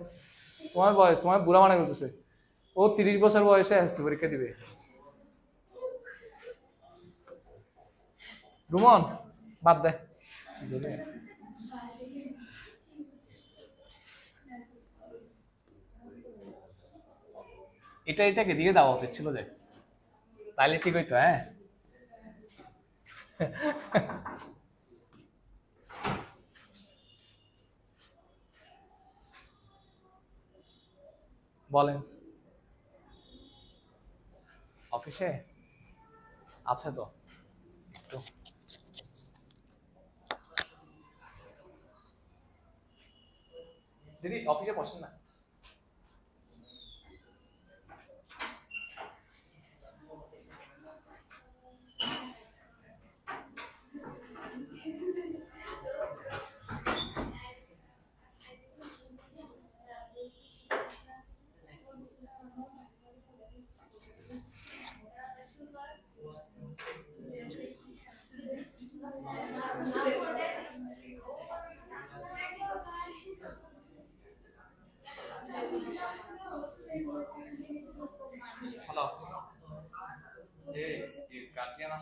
A: তোমার বয়স তোমার বুড়া মানে বলতেছে, ও 30 বছর বয়সে এসএসসি পরীক্ষা দিবে। রুমন বাদ দে। এটাকে দিয়ে দেওয়া উচিত ছিল যে, তাইলে ঠিক হইতো। হ্যাঁ বলেন। অফিসে আছে তো একটু। দিদি অফিসে বসেন না।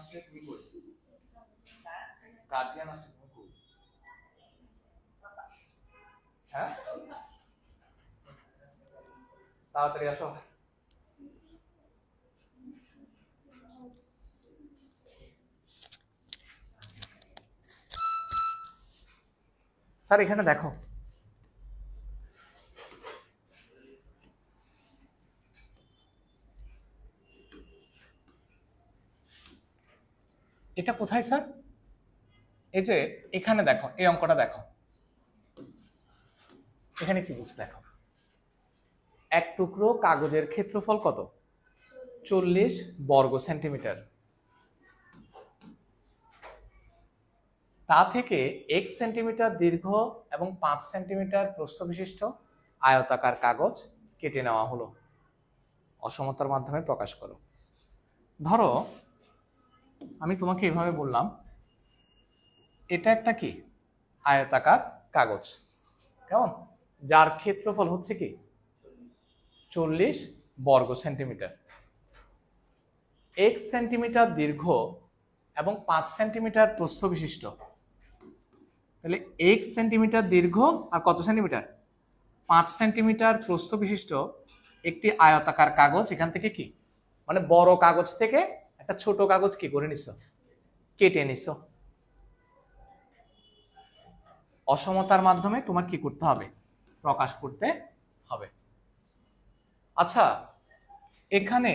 A: আসছে, তুমি কই? গার্জিয়ান আসছে, তুমি কই? হ্যাঁ, তাড়াতাড়ি আসো। স্যার এখানে দেখো, এটা কোথায় স্যার? এই যে এখানে দেখো, এই অঙ্কটা দেখো, এখানে কি বুঝ দেখো, এক টুকরো কাগজের ক্ষেত্রফল কত? 40 বর্গ সেন্টিমিটার। তা থেকে x সেন্টিমিটার দীর্ঘ এবং 5 সেন্টিমিটার প্রস্থ বিশিষ্ট আয়তাকার কাগজ কেটে নেওয়া হলো। অসমতার মাধ্যমে প্রকাশ করো। ধরো আমি তোমাকে এভাবে বললাম, এটা একটা কি আয়তাকার কাগজ, কেমন, যার ক্ষেত্রফল হচ্ছে কি 40 বর্গ সেন্টিমিটার। x সেন্টিমিটার দীর্ঘ এবং 5 সেন্টিমিটার প্রস্থ বিশিষ্ট। তাহলে x সেন্টিমিটার দীর্ঘ আর কত সেন্টিমিটার? 5 সেন্টিমিটার প্রস্থ বিশিষ্ট একটি আয়তাকার কাগজ এখান থেকে কি মানে বড় কাগজ থেকে একটা ছোট কাগজ কি করে নিছো, কেটে নিছো। অসমতার মাধ্যমে তোমার কি করতে হবে, প্রকাশ করতে হবে। আচ্ছা, এখানে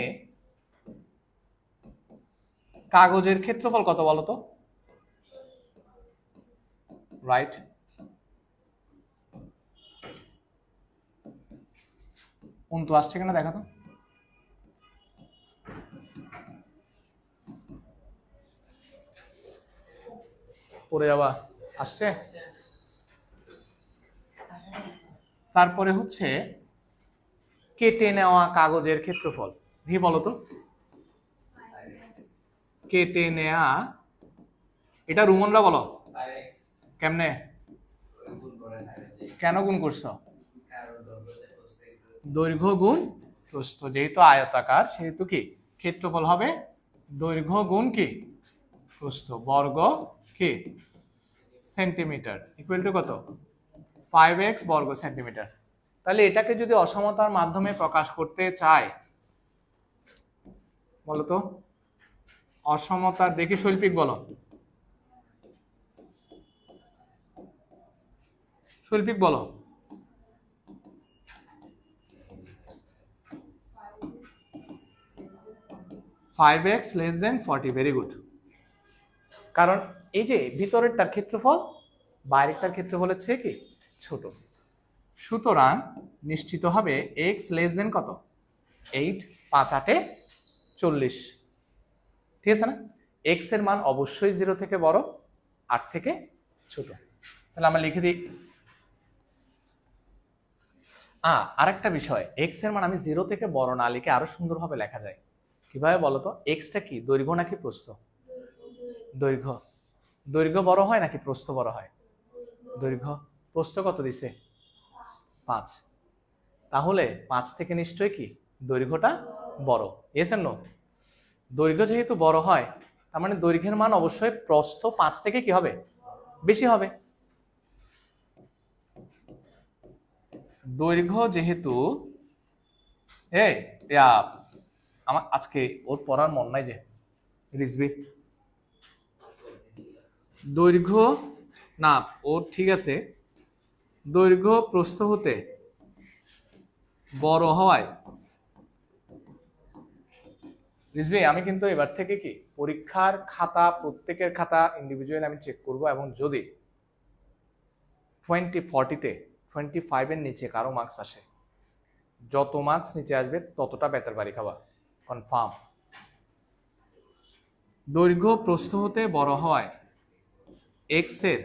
A: কাগজের ক্ষেত্রফল কত বলো তো? রাইট, অন্তু আসছে কিনা দেখা তো। পড়ে যাবা, আসছে। তারপরে হচ্ছে কেটে নেওয়া কাগজের ক্ষেত্রফল, ভি বলো তো। কেটে নেয়া, এটা রুমনরা বলো কেমনে, কেন গুণ করছো? দৈর্ঘ্য গুণ প্রস্থ, যেহেতু আয়তাকার সেহেতু কি ক্ষেত্রফল হবে দৈর্ঘ্য গুণ কি প্রস্থ, বর্গ কি সেন্টিমিটার, ইকুয়াল টু কত 5x বর্গ সেন্টিমিটার। তাহলে এটাকে যদি অসমতার মাধ্যমে প্রকাশ করতে চায়, বলতো অসমতার, দেখি শৈল্পিক বলো, শৈল্পিক বলো। Five x less than 40, very good. কারণ এই যে ভিতরেরটার ক্ষেত্রফল বাইরেরটার ক্ষেত্রফলের চেয়ে কি ছোট, সুতরাং নিশ্চিত হবে x লেস দেন কত 8, 5 8 40, ঠিক আছে না? x এর মান অবশ্যই 0 থেকে বড়, 8 থেকে ছোট। তাহলে আমরা লিখে দিই। আরেকটা বিষয়, x এর মান আমি 0 থেকে বড় না লিখে আরো সুন্দরভাবে লেখা যায়। কিভাবে বলতো? এক্সটা কি দৈর্ঘ্য নাকি প্রস্থ? দৈর্ঘ্য। দৈর্ঘ্য বড় হয় নাকি প্রস্থ বড় হয়? দৈর্ঘ্য। প্রস্থ কত দিছে 5, তাহলে 5 থেকে নিশ্চয়ই কি দৈর্ঘ্যটা বড়। Yes and no? দৈর্ঘ্য যেহেতু বড় হয় তার মানে দৈর্ঘ্যের মান অবশ্যই প্রস্থ 5 থেকে কি হবে বেশি হবে। দৈর্ঘ্য যেহেতু আমার আজকে ওর পড়ার মন নাই যে রিজবি, দৈর্ঘ্য না ওর ঠিক আছে, দৈর্ঘ্য প্রস্থ হতে বড় হওয়ায় রিজবি আমি কিন্তু এবার থেকে কি পরীক্ষার খাতা, প্রত্যেকের খাতা ইন্ডিভিজুয়াল আমি চেক করব, এবং যদি 20-40-তে 25 এর নিচে কারো মার্কস আসে, যত মার্কস নিচে আসবে ততটা বেতার বাড়ি খাওয়া কনফার্ম। দৈর্ঘ্য প্রস্থ হতে বড় হওয়ায় এক্স এর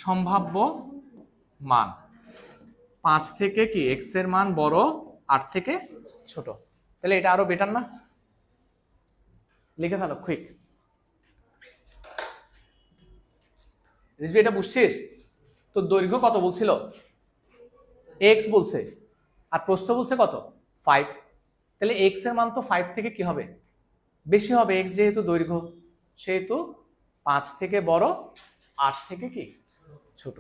A: সম্ভাব্য মান 5 থেকে কি এক্স এর মান বড়, 8 থেকে ছোট। তাহলে এটা আরো বেটার না? লিখে ফেলো কুইক। রিজভি এটা বুঝছিস? তো দৈর্ঘ্য কত বলছিল? এক্স বলছে, আর প্রস্থ বলছে কত 5। তাহলে এক্স এর মান তো 5 থেকে কি হবে, বেশি হবে। এক্স যেহেতু দৈর্ঘ্য, সেহেতু 5 থেকে বড়, 8 থেকে কি ছোট।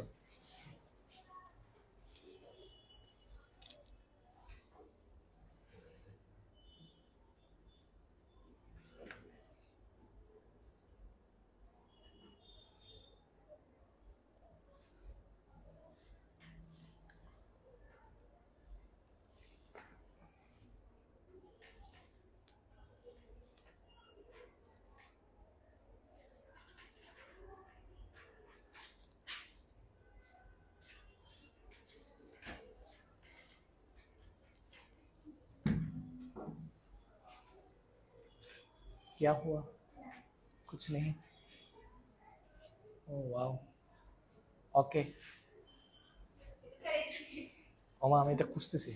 A: क्या हुआ? कुछ नहीं। ओह वाओ, ওকে। ওমা আমি এটা খুঁজতেছি।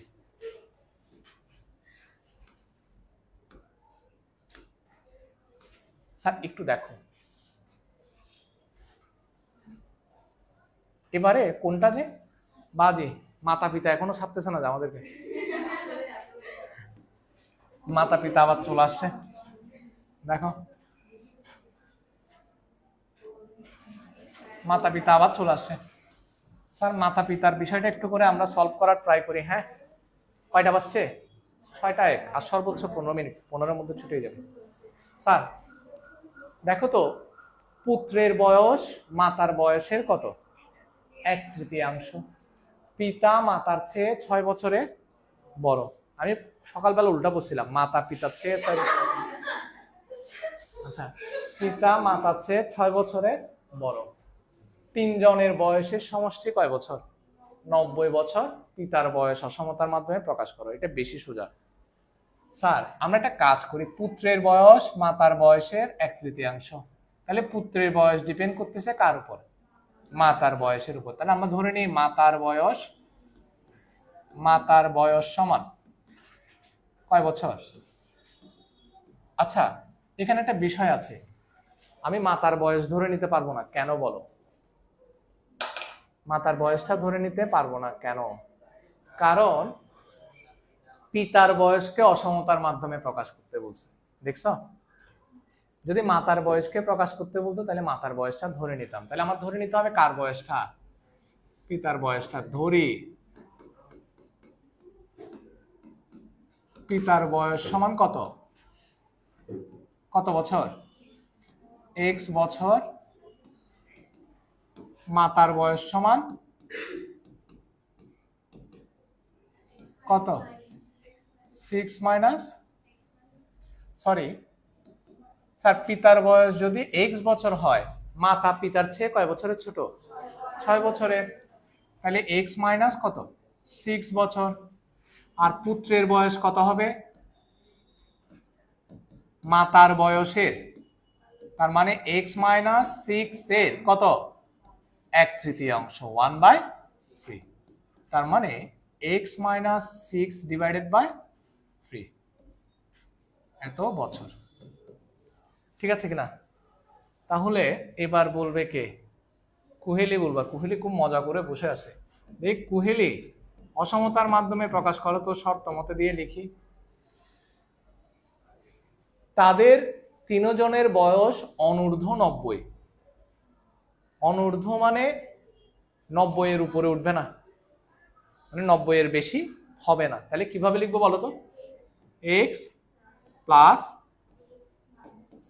A: স্যার একটু দেখো এবারে কোনটা যে বাজে, মাতা পিতা এখনো ছাপতেছে না যে আমাদেরকে। মাতা পিতা আবার চলে আসছে, দেখো মাতা পিতা আবার চলে আসছে। স্যার মাতা পিতার বিষয়টা একটু করে আমরা সলভ করার ট্রাই করি। হ্যাঁ, কয়টা বাজছে? 6টা 1, আর সর্বোচ্চ 15 মিনিট, 15-এর মধ্যে ছুটে যাবে। স্যার দেখো তো, পুত্রের বয়স মাতার বয়সের কত? 1/3। পিতা মাতার চেয়ে 6 বছরে বড়। আমি সকালবেলা উল্টা বলছিলাম, মাতা পিতার চেয়ে 6 বছর। আচ্ছা, পিতা মাতার চেয়ে 6 বছরে বড়। 3 জনের বয়সের সমষ্টি কয় বছর? 90 বছর। পিতার বয়স অসমতার মাধ্যমে প্রকাশ করো। এটা বেশি সোজা। স্যার আমরা একটা কাজ করি, পুত্রের বয়স মাতার বয়সের 1/3। তাহলে পুত্রের বয়স ডিপেন্ড করতেছে কার উপর? মাতার বয়সের উপর। তাহলে আমরা ধরে নিই মাতার বয়স সমান কয় বছর? আচ্ছা এখানে একটা বিষয় আছে, আমি মাতার বয়স ধরে নিতে পারবো না কেন বলো? মাতার বয়সটা ধরে নিতে পারবো না কেন? কারণ পিতার বয়সকে অসমতার মাধ্যমে প্রকাশ করতে বলছে, দেখছো? যদি মাতার বয়সকে প্রকাশ করতে বলতো তাহলে মাতার বয়সটা ধরে নিতাম। তাহলে আমার ধরে নিতে হবে কার বয়সটা? পিতার বয়সটা ধরি। পিতার বয়স সমান কত? কত বছর? x বছর। মাতার বয়স সমান কত? 6 মাইনাস, সরি স্যার পিতার বয়স যদি x বছর হয়, মাতা পিতার চেয়ে কয় বছরের ছোট? 6 বছরের। তাহলে x মাইনাস কত? 6 বছর। আর পুত্রের বয়স কত হবে? মাতার বয়সের, তার মানে x মাইনাস 6 এর কত? 1/3, 1/3। তার মানে x মাইনাস 6 ডিভাইডেড বাই 3, এত বছর। ঠিক আছে কিনা? তাহলে এবার বলবে কে? কুহেলি বলবা। কুহেলি খুব মজা করে বসে আছে। দেখ কুহেলি, অসমতার মাধ্যমে প্রকাশ করো তো শর্ত মতে দিয়ে লিখি। তাদের 3 জনের বয়স অনূর্ধ্ব 90। অনূর্ধ্ব মানে 90 এর উপরে উঠবে না, মানে 90 এর বেশি হবে না। তাহলে কিভাবে লিখবো বলো তো? x plus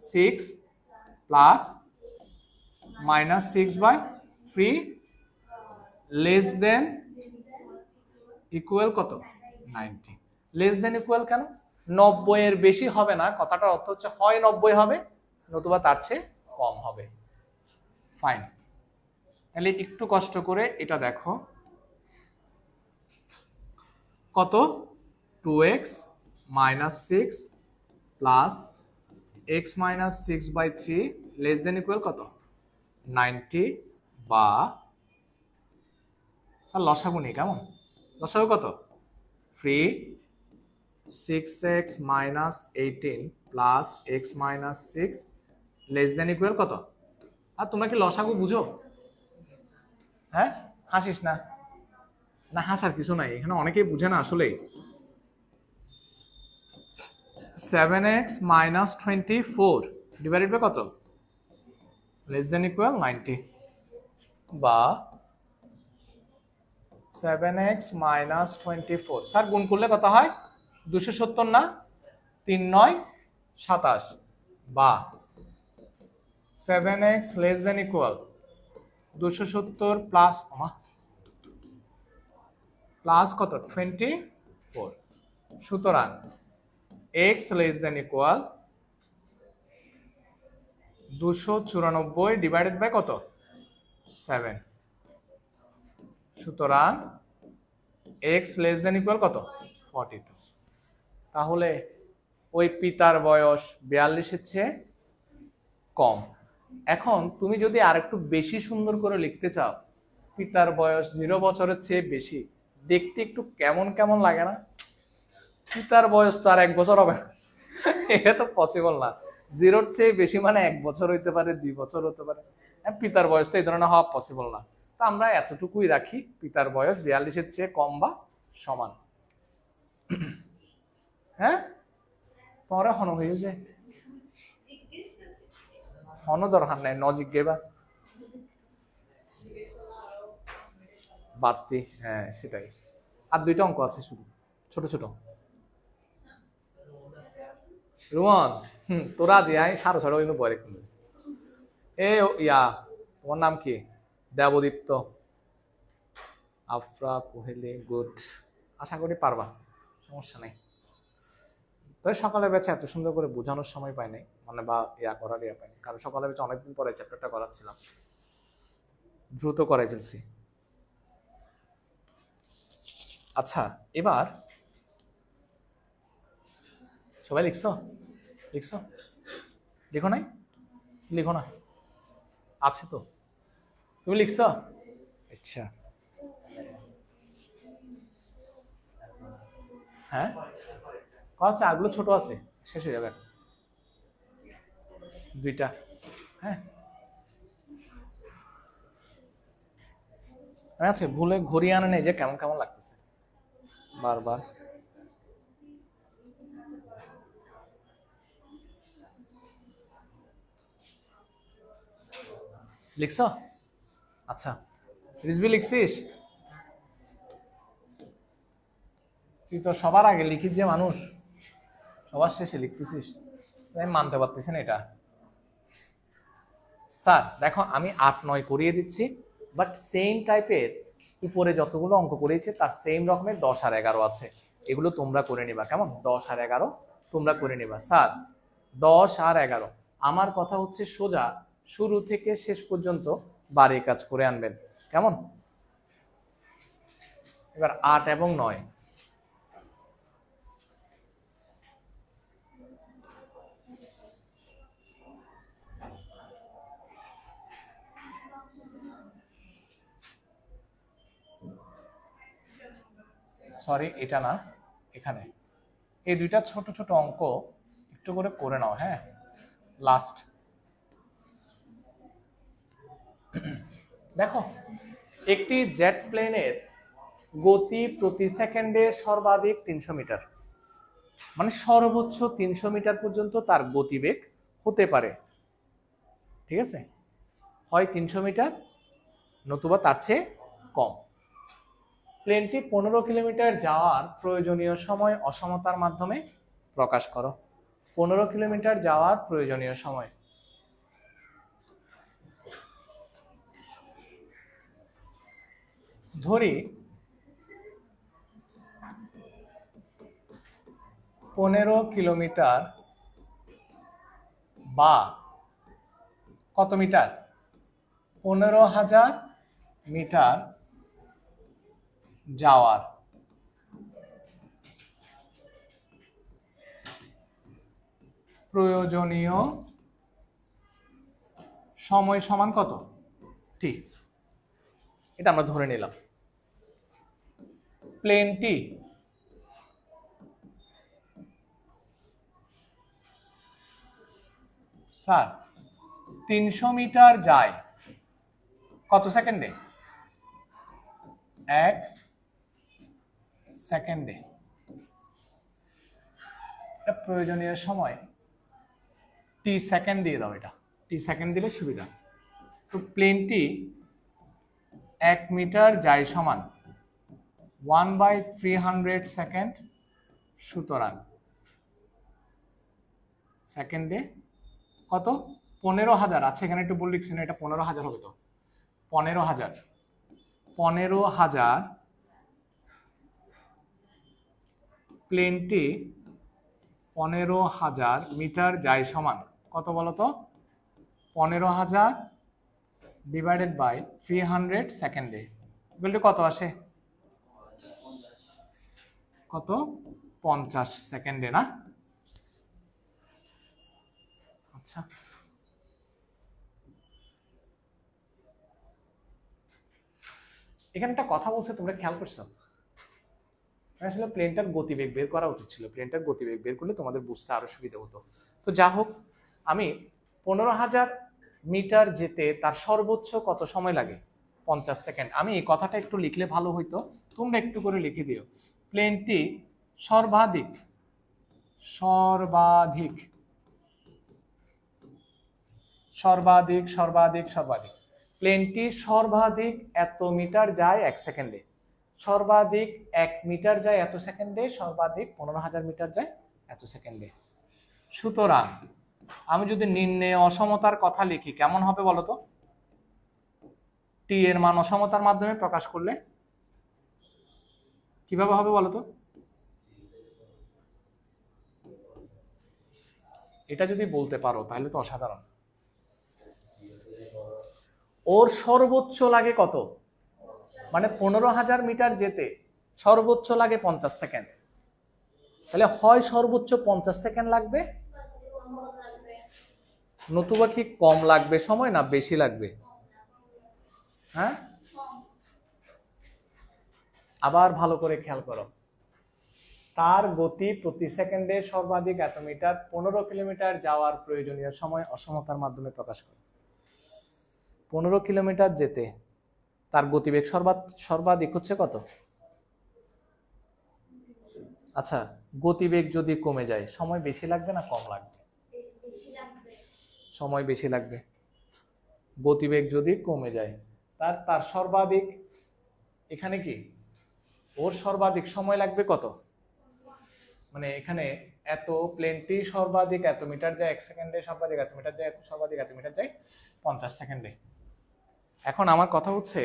A: 6 plus minus 6/3 less than equal কত? 90। লেস দেন ইকুয়াল কেন? 90 এর বেশি হবে না, কথাটার অর্থ হচ্ছে হয় 90 হবে নতুবা তার চেয়ে কম হবে। ফাইন। তাহলে একটু কষ্ট করে এটা দেখো, কত? 2x minus 6 plus x minus 6/3 less than equal কত? 90। বা স্যার লসাগু নেই, কেমন লসাগু কত? 3 6x minus 18 plus x minus 6 less than equal কত? আর তোমরা কি লসাগু বুঝো? হ্যাঁ, হাসিস না, না হাসার কিছু নাই, এখানে অনেকেই বুঝে না আসলে। 7x minus 24 ডিভাইডেড বাই কত, লেস দেন ইকুয়াল 90, বা 7x minus 24, স্যার গুণ করলে কত হয় 270 না, 3 9 27, বা 7x less than equal 270 plus plus কত 24, সুতরাং x less than equal 294 divided by কত 7, সুতরাং x লেস দেন ইকুয়াল কত 42। তাহলে ওই পিতার বয়স 42-এর চেয়ে কম। এখন তুমি যদি আরেকটু বেশি সুন্দর করে লিখতে চাও, পিতার বয়স 0 বছরের চেয়ে বেশি, দেখতে একটু কেমন কেমন লাগে না? পিতার বয়স তো আর 1 বছর হবে না, এটা তো পসিবল না। 0-র চেয়ে বেশি মানে 1 বছর হইতে পারে, 2 বছর হতে পারে, পিতার বয়স তো এই ধরনের হওয়া পসিবল না। তো আমরা এতটুকুই রাখি, পিতার বয়স 42-এর চেয়ে কম বা সমান। হ্যাঁ, পরে হন হয়ে যায়, হন দরকার নাই, নজিক গেবা বাড়তি। হ্যাঁ সেটাই, আর 2টা অঙ্ক আছে শুধু, ছোট ছোট। রোহন, তোরা যে আই সাড়ে 6টা কিন্তু পরে এ ইয়া, তোমার নাম কি? দেবদীপ্ত, আফরা, কোহেলি, গুড, আশা করি পারবা, সমস্যা নেই। তবে সকালের ব্যাচে এত সুন্দর করে বোঝানোর সময় পাই নাই, মানে বা করার পাইনি, কারণ সকালের ব্যাচে অনেকদিন পরে চ্যাপ্টারটা করাচ্ছিলাম, দ্রুত করাই ফেলছি। আচ্ছা, এবার সবাই লিখছো? লিখছো? লিখো নাই? লিখো না, আছে তো, তুমি লিখছো? আচ্ছা, হ্যাঁ আচ্ছা, আগুলো ছোট আছে, শেষ হয়ে যাবে 2টা। হ্যাঁ আচ্ছা, ভুলে ঘুরিয়ে আনে নেই যে কেমন কেমন লাগতেছে বারবার। লিখছ? আচ্ছা, রিজভি লিখছিস? তুই তো সবার আগে লিখিস যে মানুষ, সবার শেষে লিখতেছিস, আমি মানতে পারতেছি না এটা। স্যার দেখো, আমি 8 9 করিয়ে দিচ্ছি, বাট সেম টাইপের উপরে যতগুলো অঙ্ক করিয়েছে তার সেম রকমের 10 আর 11 আছে, এগুলো তোমরা করে নিবা, কেমন? 10 আর 11 তোমরা করে নিবা। স্যার 10 আর 11, আমার কথা হচ্ছে সোজা শুরু থেকে শেষ পর্যন্ত বাড়ি কাজ করে আনবেন, কেমন? এবার 8 এবং 9, সরি এটা না, এখানে এই 2টা ছোট ছোট অঙ্ক একটু করে করে নাও। হ্যাঁ, লাস্ট দেখো, একটি জেট প্লেনের গতি প্রতি সেকেন্ডে সর্বাধিক 300 মিটার, মানে সর্বোচ্চ 300 মিটার পর্যন্ত তার গতিবেগ হতে পারে, ঠিক আছে? হয় 300 মিটার নতুবা তার চেয়ে কম। প্লেনটি 15 কিলোমিটার যাওয়ার প্রয়োজনীয় সময় অসমতার মাধ্যমে প্রকাশ করো। 15 কিলোমিটার যাওয়ার প্রয়োজনীয় সময়, ধরি 15 কিলোমিটার বা কত মিটার, 15,000 মিটার যাওয়ার প্রয়োজনীয় সময় সমান কত? ঠিক, এটা আমরা ধরে নিলাম। প্লেনটি স্যার 300 মিটার যায় কত সেকেন্ডে? 1 সেকেন্ডে। এটা প্রয়োজনীয় সময় টি সেকেন্ড দিয়ে দাও, এটা টি সেকেন্ড দিলে সুবিধা। তো প্লেনটি 1 মিটার যায় সমান 1/300 সেকেন্ড, সুতরাং সেকেন্ডে কত 15,000। আচ্ছা এখানে একটু বল লিখছি না, এটা 15,000 হবে তো, 15,000 প্লেনটি 15,000 মিটার যায় সমান কত বলতো, 15,000 ডিভাইডেড বাই 300 সেকেন্ডে বলতে কত আসে, কত 50 সেকেন্ডে না। আচ্ছা এখানে একটা কথা বলছে, তোমরা খেয়াল করছো? আসলে প্লেনটার গতিবেগ বের করা উচিত ছিল, প্লেনটার গতিবেগ বের করলে তোমাদের বুঝতে আরো সুবিধা হতো। তো যা হোক, আমি 15,000 মিটার যেতে তার সর্বোচ্চ কত সময় লাগে, 50 সেকেন্ড। আমি এই কথাটা একটু লিখলে ভালো হইতো, তোমরা একটু করে লিখে দিও। প্লেনটি সর্বাধিক সর্বাধিক সর্বাধিক সর্বাধিক সর্বাধিক প্লেনটি সর্বাধিক এত মিটার যায় 1 সেকেন্ডে, সর্বাধিক 1 মিটার যায় এত সেকেন্ডে, সর্বাধিক 15,000 মিটার যায় এত সেকেন্ডে। সুতরাং আমি যদি নির্ণেয় অসমতার কথা লিখি কেমন হবে বলতো, টি এর মান অসমতার মাধ্যমে প্রকাশ করলে কিভাবে হবে বলতো? এটা যদি বলতে পারো তাহলে তো অসাধারণ। ওর সর্বোচ্চ লাগে কত, মানে 15,000 মিটার যেতে সর্বোচ্চ লাগে 50 সেকেন্ড, তাহলে হয় সর্বোচ্চ 50 সেকেন্ড লাগবে, নতুবা কি কম লাগবে সময় না বেশি লাগবে? হ্যাঁ আবার ভালো করে খেয়াল করো, তার গতি প্রতি সেকেন্ডে সর্বাধিক এত মিটার, 15 কিলোমিটার যাওয়ার প্রয়োজনীয় সময় অসমতার মাধ্যমে প্রকাশ করে। 15 কিলোমিটার যেতে তার গতিবেগ সর্বাধিক হচ্ছে কত? আচ্ছা গতিবেগ যদি কমে যায় সময় বেশি লাগবে না কম লাগবে? সময় বেশি লাগবে। গতিবেগ যদি কমে যায় তার সর্বাধিক, এখানে কি ওর সর্বাধিক সময় লাগবে কত, মানে এখানে এত প্লেনটি সর্বাধিক এত মিটার যায় 1 সেকেন্ডে, সর্বাধিক এত মিটার যায়, সর্বাধিক এত মিটার যায় 50 সেকেন্ডে। এখন আমার কথা হচ্ছে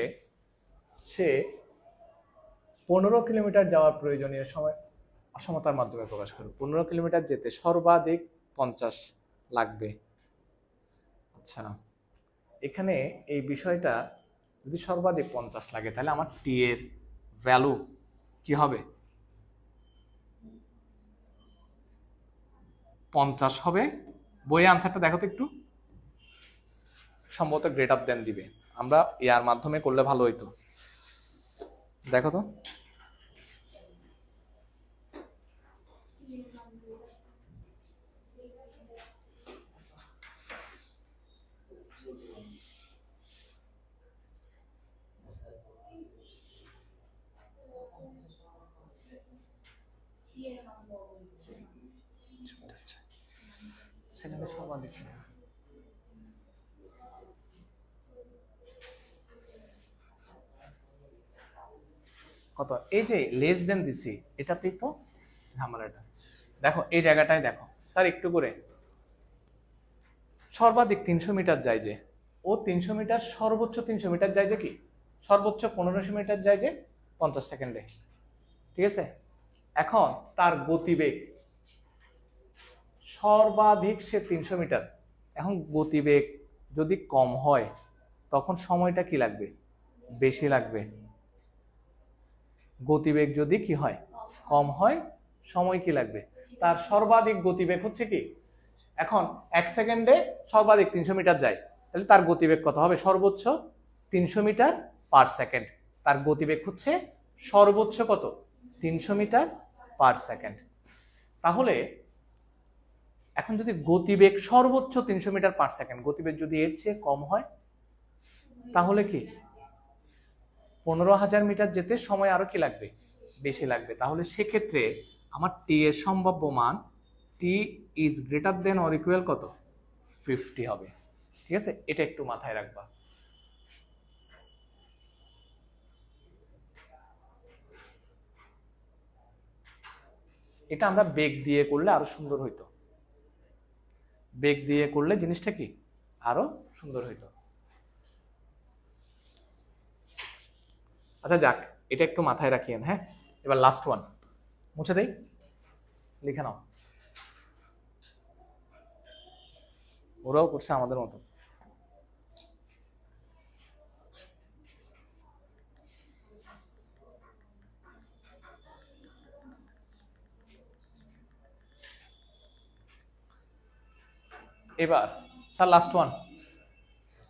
A: সে 15 কিলোমিটার যাওয়ার প্রয়োজনীয় সময় অসমতার মাধ্যমে প্রকাশ করবে। 15 কিলোমিটার যেতে সর্বাধিক 50 লাগবে। আচ্ছা এখানে এই বিষয়টা যদি সর্বাধিক 50 লাগে তাহলে আমার টি এর ভ্যালু কি হবে, 50 হবে। বইয়ে আনসারটা দেখো তো একটু, সম্ভবত গ্রেটার দেন দিবে, আমরা ইয়ার মাধ্যমে করলে ভালো হইতো, দেখো তো। কত, এই যে লেস দেন দিছি এটাতেই তো ঝামেলাটা। দেখো এই জায়গাটায় দেখো স্যার একটু করে, সর্বাধিক 300 মিটার যায় যে, ও 300 মিটার সর্বোচ্চ 300 মিটার যায় যে কি, সর্বোচ্চ 1500 মিটার যায় যে 50 সেকেন্ডে, ঠিক আছে। এখন তার গতিবেগ সর্বাধিক সে 300 মিটার, এখন গতিবেগ যদি কম হয় তখন সময়টা কি লাগবে, বেশি লাগবে। গতিবেগ যদি কি হয় কম হয় সময় কি লাগবে, তার সর্বাধিক গতিবেগ হচ্ছে কি, এখন 1 সেকেন্ডে সর্বাধিক 300 মিটার যায়, তাহলে তার গতিবেগ কত হবে, সর্বোচ্চ 300 মিটার পার সেকেন্ড। তার গতিবেগ হচ্ছে সর্বোচ্চ কত, 300 মিটার পার সেকেন্ড। তাহলে এখন যদি গতিবেগ সর্বোচ্চ 300 মিটার পার সেকেন্ড, গতিবেগ যদি এর চেয়ে কম হয় তাহলে কি 15,000 মিটার যেতে সময় আরো কি লাগবে, বেশি লাগবে। তাহলে সেক্ষেত্রে আমার টি এর সম্ভাব্য মান t is greater than or equal কত 50 হবে। ঠিক আছে, এটা একটু মাথায় রাখবা। এটা আমরা বেগ দিয়ে করলে আরো সুন্দর হইতো, বেগ দিয়ে করলে জিনিসটা কি আরো সুন্দর হইতো। আচ্ছা যাক, এটা একটু মাথায় রাখিয়েন। হ্যাঁ, এবার লাস্ট ওয়ান মুছে দেই, লিখে নাও। ওরাও করছে আমাদের মতো। এবার স্যার লাস্ট ওয়ান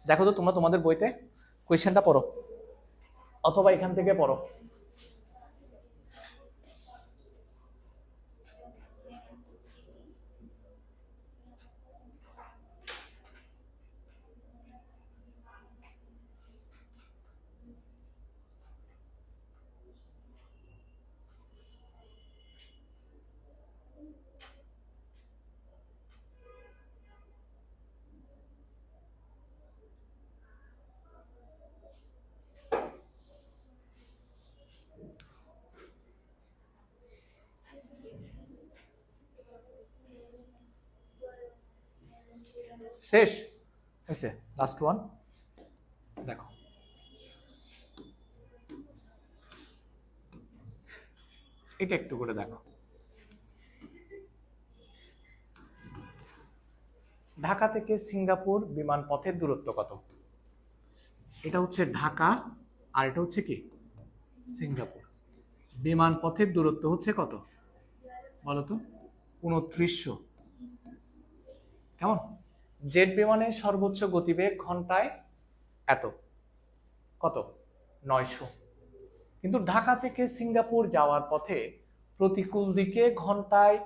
A: দেখো তো, তোমরা তোমাদের বইতে কোয়েশ্চেনটা পড়ো অথবা এখান থেকে পড়ো। শেষ হয়েছে, লাস্ট ওয়ান দেখো। এটা একটু করে দেখো। ঢাকা থেকে সিঙ্গাপুর বিমান পথের দূরত্ব কত? এটা হচ্ছে ঢাকা আর এটা হচ্ছে কি সিঙ্গাপুর। বিমান পথের দূরত্ব হচ্ছে কত বলো তো? 2900। কেমন? জেট বিমানের সর্বোচ্চ গতিবেগ ঘন্টায় এত, কত 900। কিন্তু ঢাকা থেকে সিঙ্গাপুর যাওয়ার পথে প্রতিকূল দিকে ঘন্টায়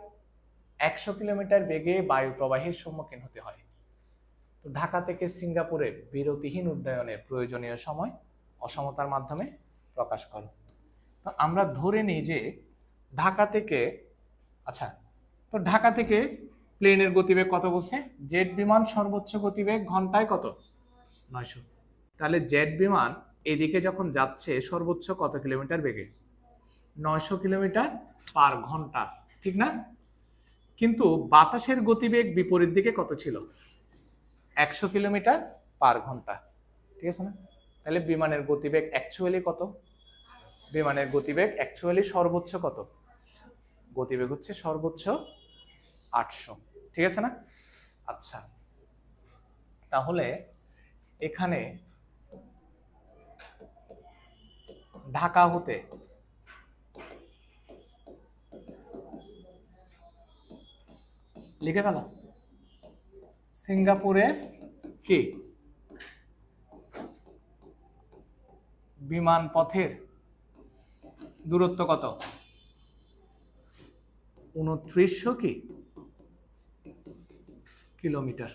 A: 100 কিলোমিটার বেগে বায়ু প্রবাহের সম্মুখীন হতে হয়। তো ঢাকা থেকে সিঙ্গাপুরের বিরতিহীন উড্ডয়নের প্রয়োজনীয় সময় অসমতার মাধ্যমে প্রকাশ করো। তো আমরা ধরে নিই যে ঢাকা থেকে, আচ্ছা তো ঢাকা থেকে প্লেনের গতিবেগ কত বলছে? জেট বিমান সর্বোচ্চ গতিবেগ ঘন্টায় কত 900। তাহলে জেট বিমান এদিকে যখন যাচ্ছে সর্বোচ্চ কত কিলোমিটার বেগে? 900 কিলোমিটার পার ঘন্টা, ঠিক না? কিন্তু বাতাসের গতিবেগ বিপরীত দিকে কত ছিল? 100 কিলোমিটার পার ঘন্টা, ঠিক আছে না? তাহলে বিমানের গতিবেগ অ্যাকচুয়ালি কত? বিমানের গতিবেগ অ্যাকচুয়ালি সর্বোচ্চ কত? গতিবেগ হচ্ছে সর্বোচ্চ 800, ঠিক আছে না? আচ্ছা, তাহলে এখানে ঢাকা হতে লিখে ফেলা সিঙ্গাপুরের কি বিমান পথের দূরত্ব কত? 2900 কি কিলোমিটার।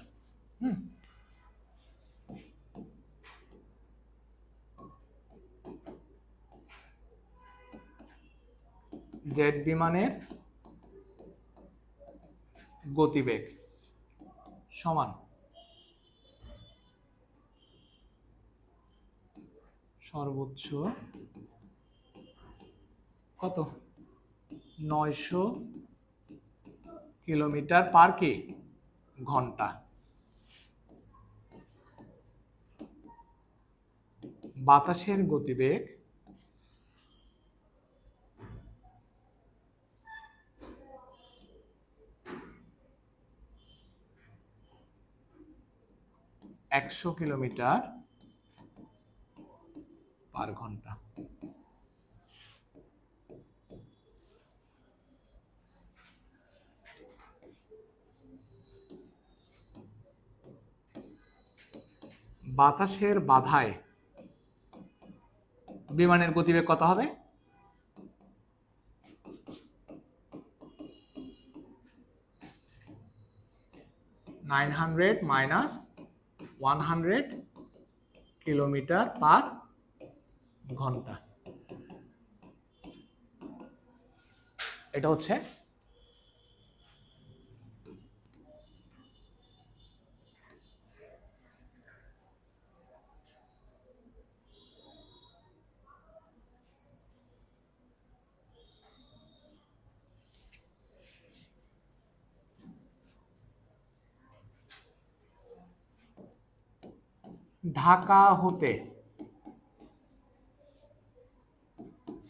A: জেট বিমানের গতিবেগ সমান সর্বোচ্চ কত? 900 কিলোমিটার পার কি ঘন্টা। বাতাসের গতিবেগ একশো কিলোমিটার পার ঘন্টা। বাতাসের বাধায় বিমানের গতিবেগ কত হবে? 900 মাইনাস 100 কিলোমিটার পার ঘন্টা। এটা হচ্ছে ঢাকা হতে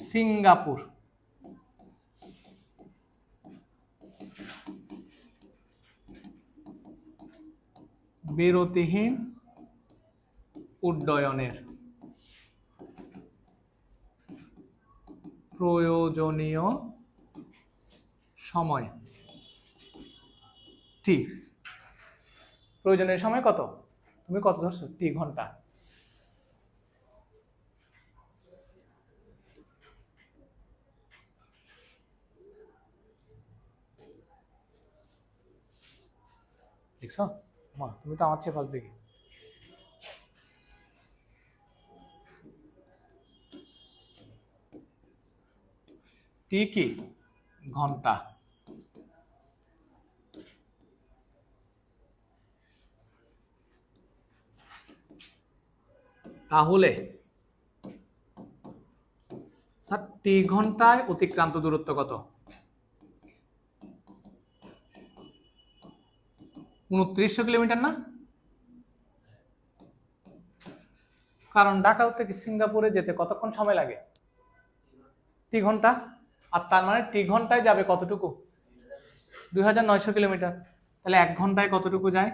A: সিঙ্গাপুর বিরতিহীন উড্ডয়নের প্রয়োজনীয় সময় টি। প্রয়োজনীয় সময় কত? তুমি কত ধরছো? টি ঘন্টা। দেখছো মা, তুমি তো আমার চেয়ে ফার্স্ট দেখি। টি কি? ঘন্টা। তাহলে স্যার টি ঘন্টায় অতিক্রান্ত দূরত্ব কত? 2900 কিলোমিটার না? কারণ ঢাকা থেকে সিঙ্গাপুরে যেতে কতক্ষণ সময় লাগে? টি ঘন্টা। আর তার মানে টি ঘন্টায় যাবে কতটুকু? 2900 কিলোমিটার। তাহলে 1 ঘন্টায় কতটুকু যায়?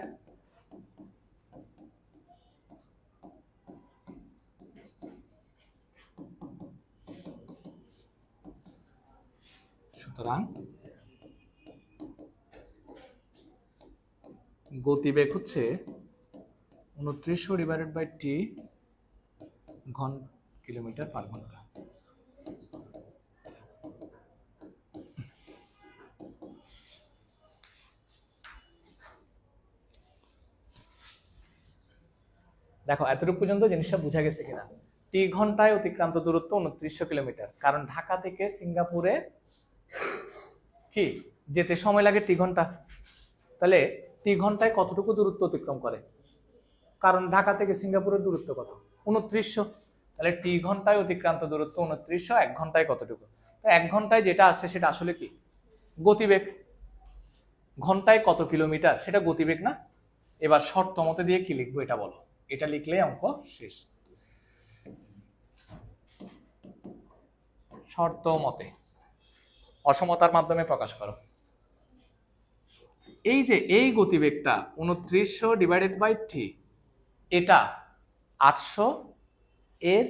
A: সুতরাং গতিবেগ হচ্ছে 2900 divided by t kilometre per ঘন্টা। দেখো এতটুকু পর্যন্ত জিনিসটা বোঝা গেছে কিনা? টি ঘন্টায় অতিক্রান্ত দূরত্ব 2900 কিলোমিটার, কারণ ঢাকা থেকে সিঙ্গাপুরে কি যেতে সময় লাগে টি ঘন্টা। তাহলে টি ঘন্টায় কতটুকু দূরত্ব অতিক্রম করে? কারণ ঢাকা থেকে সিঙ্গাপুরের দূরত্ব কত? 2900। তাহলে টি ঘন্টায় অতিক্রান্ত দূরত্ব 2900, 1 ঘন্টায় কতটুকু? তো 1 ঘন্টায় যেটা আসছে সেটা আসলে কি? গতিবেগ। ঘন্টায় কত কিলোমিটার সেটা গতিবেগ না? এবার শর্ত মতে দিয়ে কি লিখবো এটা বলো। এটা লিখলে অঙ্ক শেষ। শর্ত মতে অসমতার মাধ্যমে প্রকাশ করো। এই যে এই গতিবেগটা 2900 ডিভাইডেড বাই টি, এটা 800 এর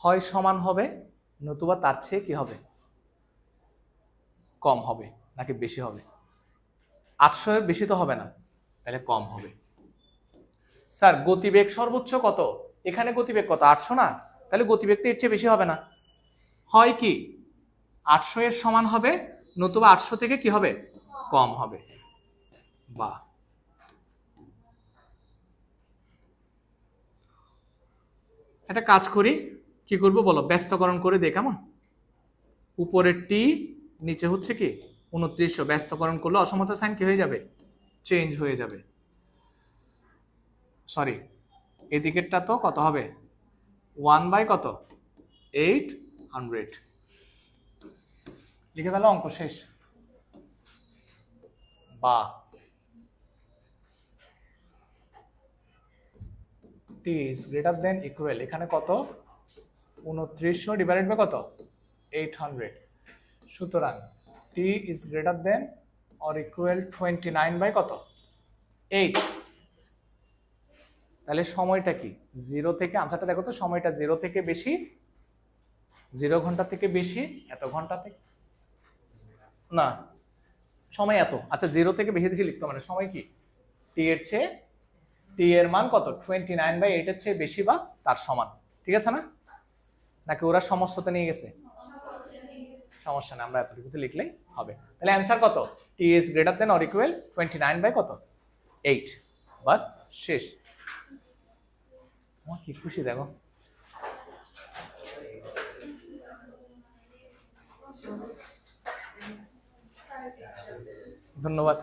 A: হয় সমান হবে, নতুবা তার চেয়ে কি হবে? কম হবে নাকি বেশি হবে? 800 এর বেশি তো হবে না, তাহলে কম হবে। স্যার গতিবেগ সর্বোচ্চ কত? এখানে গতিবেগ কত? 800 না? তাহলে গতিবেগ তো এর চেয়ে বেশি হবে না? হয় কি 800 এর সমান হবে, নতুবা 800 থেকে কি হবে? কম হবে। বা একটা কাজ করি, কি করব বলো? ব্যস্তকরণ করে দেখ। কেমন? উপরের টি, নিচে হচ্ছে কি 2900, ব্যস্তকরণ করলে অসমতা সাইন কি হয়ে যাবে? চেঞ্জ হয়ে যাবে। সরি, এদিকেরটা তো কত হবে? 1 বাই কত? 800। লিখে ফেলো, অঙ্ক শেষ। বা t is greater than equal, এখানে কত? 2900 ডিভাইডেড বাই কত? 800। সুতরাং t is greater than or equal 29 by কত? 8। তাহলে সময়টা কি? 0 থেকে, আনসারটা দেখো তো, সময়টা 0 থেকে বেশি, 0 ঘন্টা থেকে বেশি, এত ঘন্টা থেকে না, সময় এত। আচ্ছা 0 থেকে বেশি বেশি লিখতে মানে সময় কি? টি এর চেয়ে, টি এর মান কত? 29 বাই 8 এর চেয়ে বেশি বা তার সমান। ঠিক আছে না? নাকি ওরা সমস্ততে নিয়ে গেছে? সমস্যা না, আমরা এতটুকুতে লিখলেই হবে। তাহলে অ্যান্সার কত? T is greater than or equal 29 by কত? 8। বাস শেষ। আমার কি খুশি দেখো। ধন্যবাদ।